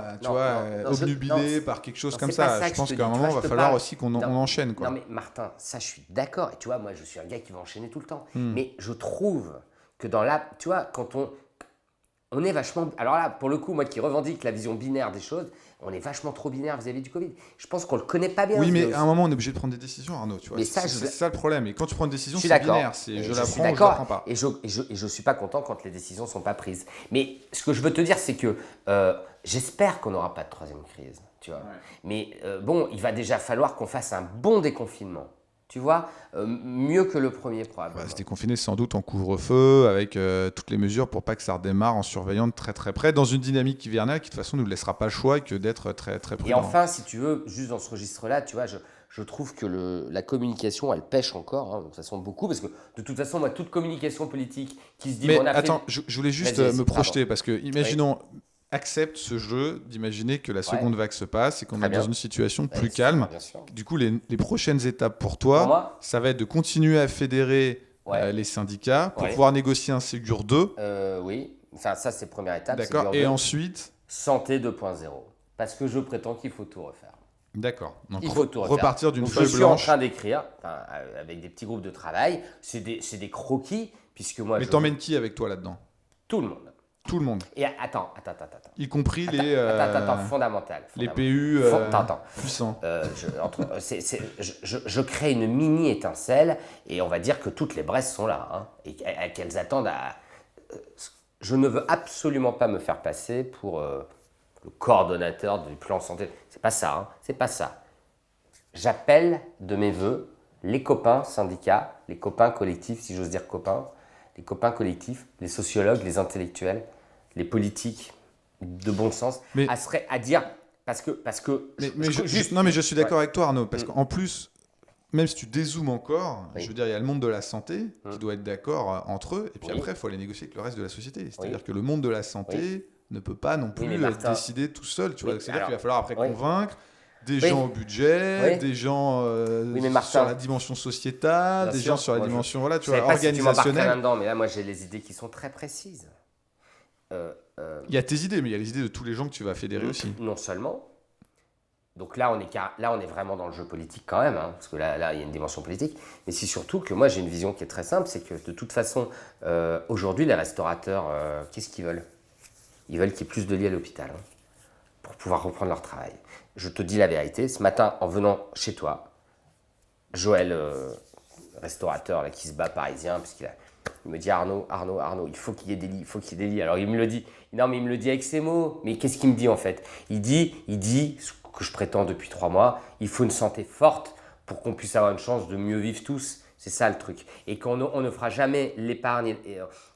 obnubilé par quelque chose comme ça. Je pense qu'à un moment, il va falloir aussi qu'on enchaîne, quoi. Non, mais Martin, ça, je suis d'accord. Et tu vois, moi, je suis un gars qui va enchaîner tout le temps. Mais je trouve que tu vois, quand on est vachement. Alors là, pour le coup, moi qui revendique la vision binaire des choses, on est vachement trop binaire vis-à-vis du Covid. Je pense qu'on le connaît pas bien. Oui, mais à un moment, on est obligé de prendre des décisions, Arnaud. Tu vois. Mais c'est ça le problème. Et quand tu prends une décision, c'est binaire. Je la prends ou je la prends pas. Et je suis pas content quand les décisions sont pas prises. Mais ce que je veux te dire, c'est que j'espère qu'on n'aura pas de troisième crise. Tu vois. Ouais. Mais bon, il va déjà falloir qu'on fasse un bon déconfinement. Tu vois, mieux que le premier probablement. Se déconfiner sans doute en couvre-feu, avec toutes les mesures pour pas que ça redémarre, en surveillant de très très près, dans une dynamique hivernale qui de toute façon ne nous laissera pas le choix que d'être très très prudent. Et enfin, si tu veux, juste dans ce registre-là, tu vois, je trouve que la communication, elle pêche encore, hein, de toute façon beaucoup, parce que de toute façon, moi, toute communication politique qui se dit... Mais attends, je voulais juste me projeter, parce que imaginons... Oui. Accepte ce jeu d'imaginer que la seconde vague se passe et qu'on est dans une situation plus calme. Du coup, les prochaines étapes pour toi, ça va être de continuer à fédérer les syndicats pour pouvoir négocier un Ségur 2. Oui, enfin, ça c'est première étape. D'accord, et ensuite Santé 2.0. Parce que je prétends qu'il faut tout refaire. D'accord, donc il faut tout refaire. Repartir d'une feuille blanche. Je suis en train d'écrire, avec des petits groupes de travail, c'est des croquis, puisque moi... Mais t'emmènes qui avec toi là-dedans? Tout le monde. Tout le monde. Et attends. Y compris fondamental. Les PU puissants. Je crée une mini étincelle et on va dire que toutes les braises sont là. Hein, et qu'elles attendent à... Je ne veux absolument pas me faire passer pour le coordonnateur du plan santé. C'est pas ça. Hein, c'est pas ça. J'appelle de mes voeux les copains syndicats, les copains collectifs, si j'ose dire copains, les copains collectifs, les sociologues, les intellectuels, les politiques de bon sens, à dire parce que non, mais je suis d'accord avec toi, Arnaud, parce Mm. qu'en plus, même si tu dézoomes encore, Oui. je veux dire, il y a le monde de la santé qui Mm. doit être d'accord entre eux, et puis Oui. après, il faut aller négocier avec le reste de la société. C'est-à-dire Oui. que le monde de la santé ne peut pas non Oui, plus mais Martin- décider tout seul. Tu vois, Oui, c'est-à-dire alors, qu'il va falloir après oui. convaincre des Oui. gens au budget, Oui. des gens Oui, mais Martin- sur la dimension sociétale, Bien des sûr, gens sur la moi, dimension voilà, tu Je vois, savais pas si tu m'embarquerais organisationnelle. là-dedans, mais là, moi, j'ai les idées qui sont très précises. Il y a tes idées, mais il y a les idées de tous les gens que tu vas fédérer aussi. Non seulement. Donc là, on est vraiment dans le jeu politique quand même, hein, parce que là, il y a une dimension politique. Mais c'est surtout que moi, j'ai une vision qui est très simple, c'est que de toute façon, aujourd'hui, les restaurateurs, qu'est-ce qu'ils veulent? Ils veulent qu'il y ait plus de lits à l'hôpital, hein, pour pouvoir reprendre leur travail. Je te dis la vérité, ce matin, en venant chez toi, Joël, restaurateur là, qui se bat parisien, il me dit Arnaud, il faut qu'il y ait des lits, il faut qu'il y ait des lits. Alors il me le dit, non mais il me le dit avec ses mots, mais qu'est-ce qu'il me dit en fait? Il dit ce que je prétends depuis 3 mois, il faut une santé forte pour qu'on puisse avoir une chance de mieux vivre tous. C'est ça le truc. Et qu'on on ne fera jamais l'épargne,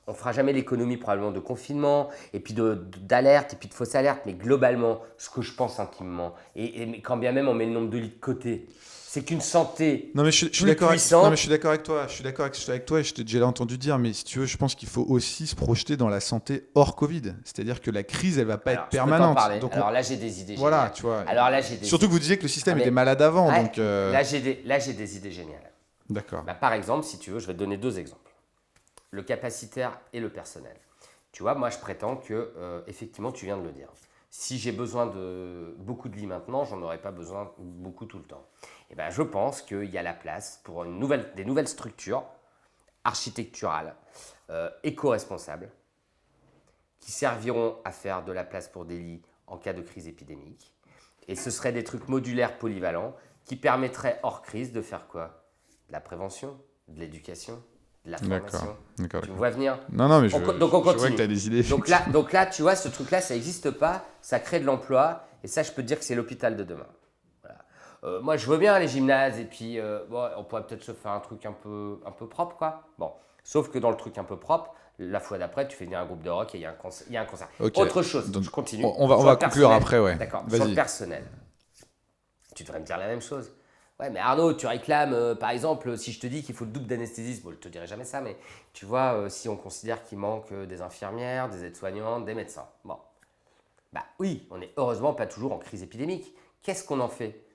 on ne fera jamais l'économie probablement de confinement, et puis d'alerte, et puis de fausse alerte, mais globalement, ce que je pense intimement, mais quand bien même on met le nombre de lits de côté, c'est qu'une santé Non mais je suis plus d'accord puissante. non mais je suis d'accord avec toi, je suis d'accord avec toi et je t'ai déjà entendu dire, mais si tu veux, je pense qu'il faut aussi se projeter dans la santé hors Covid. C'est-à-dire que la crise, elle va pas Alors, être je peux t'en permanente. parler. Donc Alors là, j'ai des idées voilà, géniales. tu vois. Alors là, j'ai des Surtout que vous disiez que le système Ah, mais- était malade avant, Ouais, donc là, j'ai des idées géniales. d'accord. Bah, par exemple, si tu veux, je vais te donner 2 exemples. Le capacitaire et le personnel. Tu vois, moi, je prétends que, effectivement, tu viens de le dire. Si j'ai besoin de beaucoup de lits maintenant, j'en aurais pas besoin beaucoup tout le temps. Et ben, je pense qu'il y a la place pour des nouvelles structures architecturales, éco-responsables, qui serviront à faire de la place pour des lits en cas de crise épidémique. Et ce seraient des trucs modulaires polyvalents qui permettraient, hors crise, de faire quoi? De la prévention, de l'éducation, de la formation. D'accord. Tu me vois venir? Non, mais Donc on je vois continue. que tu as des idées. Donc là, tu vois, ce truc-là, ça n'existe pas, ça crée de l'emploi, et ça, je peux te dire que c'est l'hôpital de demain. Voilà. Moi, je veux bien les gymnases, et puis bon, on pourrait peut-être se faire un truc un peu propre, quoi. Bon, sauf que dans le truc un peu propre, la fois d'après, tu fais venir un groupe de rock et il y a un concert. Ok. Autre chose, Donc, je continue. on va Sur le conclure personnel. après, ouais. D'accord, Vas-y. sur le personnel. Tu devrais me dire la même chose. Ouais, mais Arnaud, tu réclames, par exemple, si je te dis qu'il faut le double d'anesthésiste, bon, je te dirai jamais ça, mais tu vois, si on considère qu'il manque des infirmières, des aides-soignantes, des médecins. Bon, bah oui, on n'est heureusement pas toujours en crise épidémique. Qu'est-ce qu'on en fait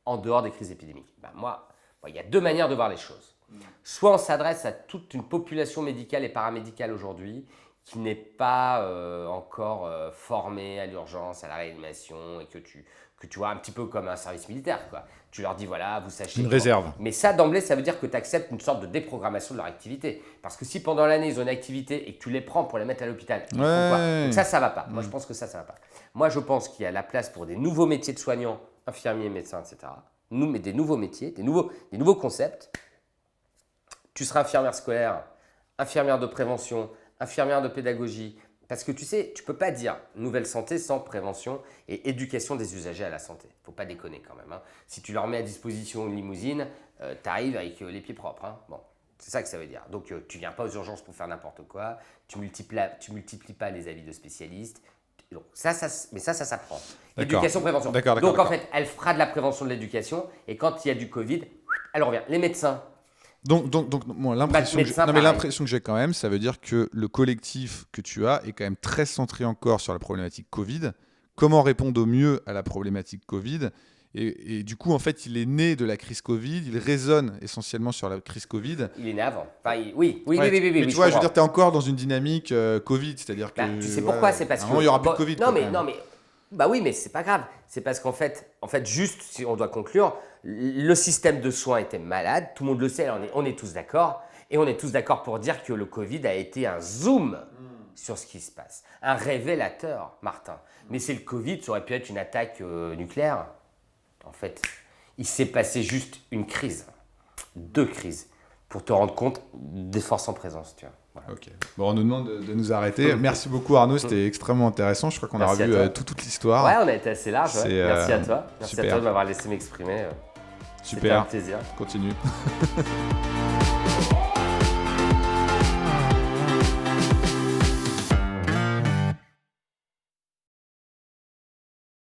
en dehors des crises épidémiques? Bah moi, il y a 2 manières de voir les choses. Soit on s'adresse à toute une population médicale et paramédicale aujourd'hui qui n'est pas encore formée à l'urgence, à la réanimation, et que tu vois un petit peu comme un service militaire, quoi. Tu leur dis, voilà, vous sachez... Une réserve. Mais ça, d'emblée, ça veut dire que tu acceptes une sorte de déprogrammation de leur activité. Parce que si pendant l'année, ils ont une activité et que tu les prends pour les mettre à l'hôpital, ils font quoi? Donc ça va pas. Moi, je pense que ça va pas. Moi, je pense qu'il y a la place pour des nouveaux métiers de soignants, infirmiers, médecins, etc. Mais des nouveaux métiers, des nouveaux concepts. Tu seras infirmière scolaire, infirmière de prévention, infirmière de pédagogie. Parce que tu sais, tu ne peux pas dire nouvelle santé sans prévention et éducation des usagers à la santé. Il ne faut pas déconner quand même, hein. Si tu leur mets à disposition une limousine, tu arrives avec les pieds propres, hein. Bon, c'est ça que ça veut dire. Donc tu ne viens pas aux urgences pour faire n'importe quoi, tu multiplies pas les avis de spécialistes. Donc, ça s'apprend. Éducation, prévention. Donc en fait, elle fera de la prévention de l'éducation et quand il y a du Covid, elle revient. Les médecins. Donc moi, l'impression que j'ai quand même, ça veut dire que le collectif que tu as est quand même très centré encore sur la problématique Covid. Comment répondre au mieux à la problématique Covid? Et du coup, en fait, il est né de la crise Covid, il résonne essentiellement sur la crise Covid. Il est né avant. Enfin, oui. Mais tu vois, je veux dire, tu es encore dans une dynamique Covid, c'est-à-dire que... tu sais pourquoi? C'est parce que... il n'y aura plus de Covid. Non, mais... Bah oui, mais c'est pas grave. C'est parce qu'en fait, juste, si on doit conclure, le système de soins était malade, tout le monde le sait, on est tous d'accord. Et on est tous d'accord pour dire que le Covid a été un zoom sur ce qui se passe. Un révélateur, Martin. Mais c'est le Covid, ça aurait pu être une attaque nucléaire. En fait, il s'est passé juste une crise, 2 crises, pour te rendre compte des forces en présence, tu vois. Voilà. Ok. Bon, on nous demande de nous arrêter. Merci beaucoup Arnaud, c'était extrêmement intéressant. Je crois qu'on a revu toute l'histoire. Ouais, on a été assez large. Ouais. Merci à toi. Merci à toi de m'avoir laissé m'exprimer. Super. C'était un plaisir. Continue.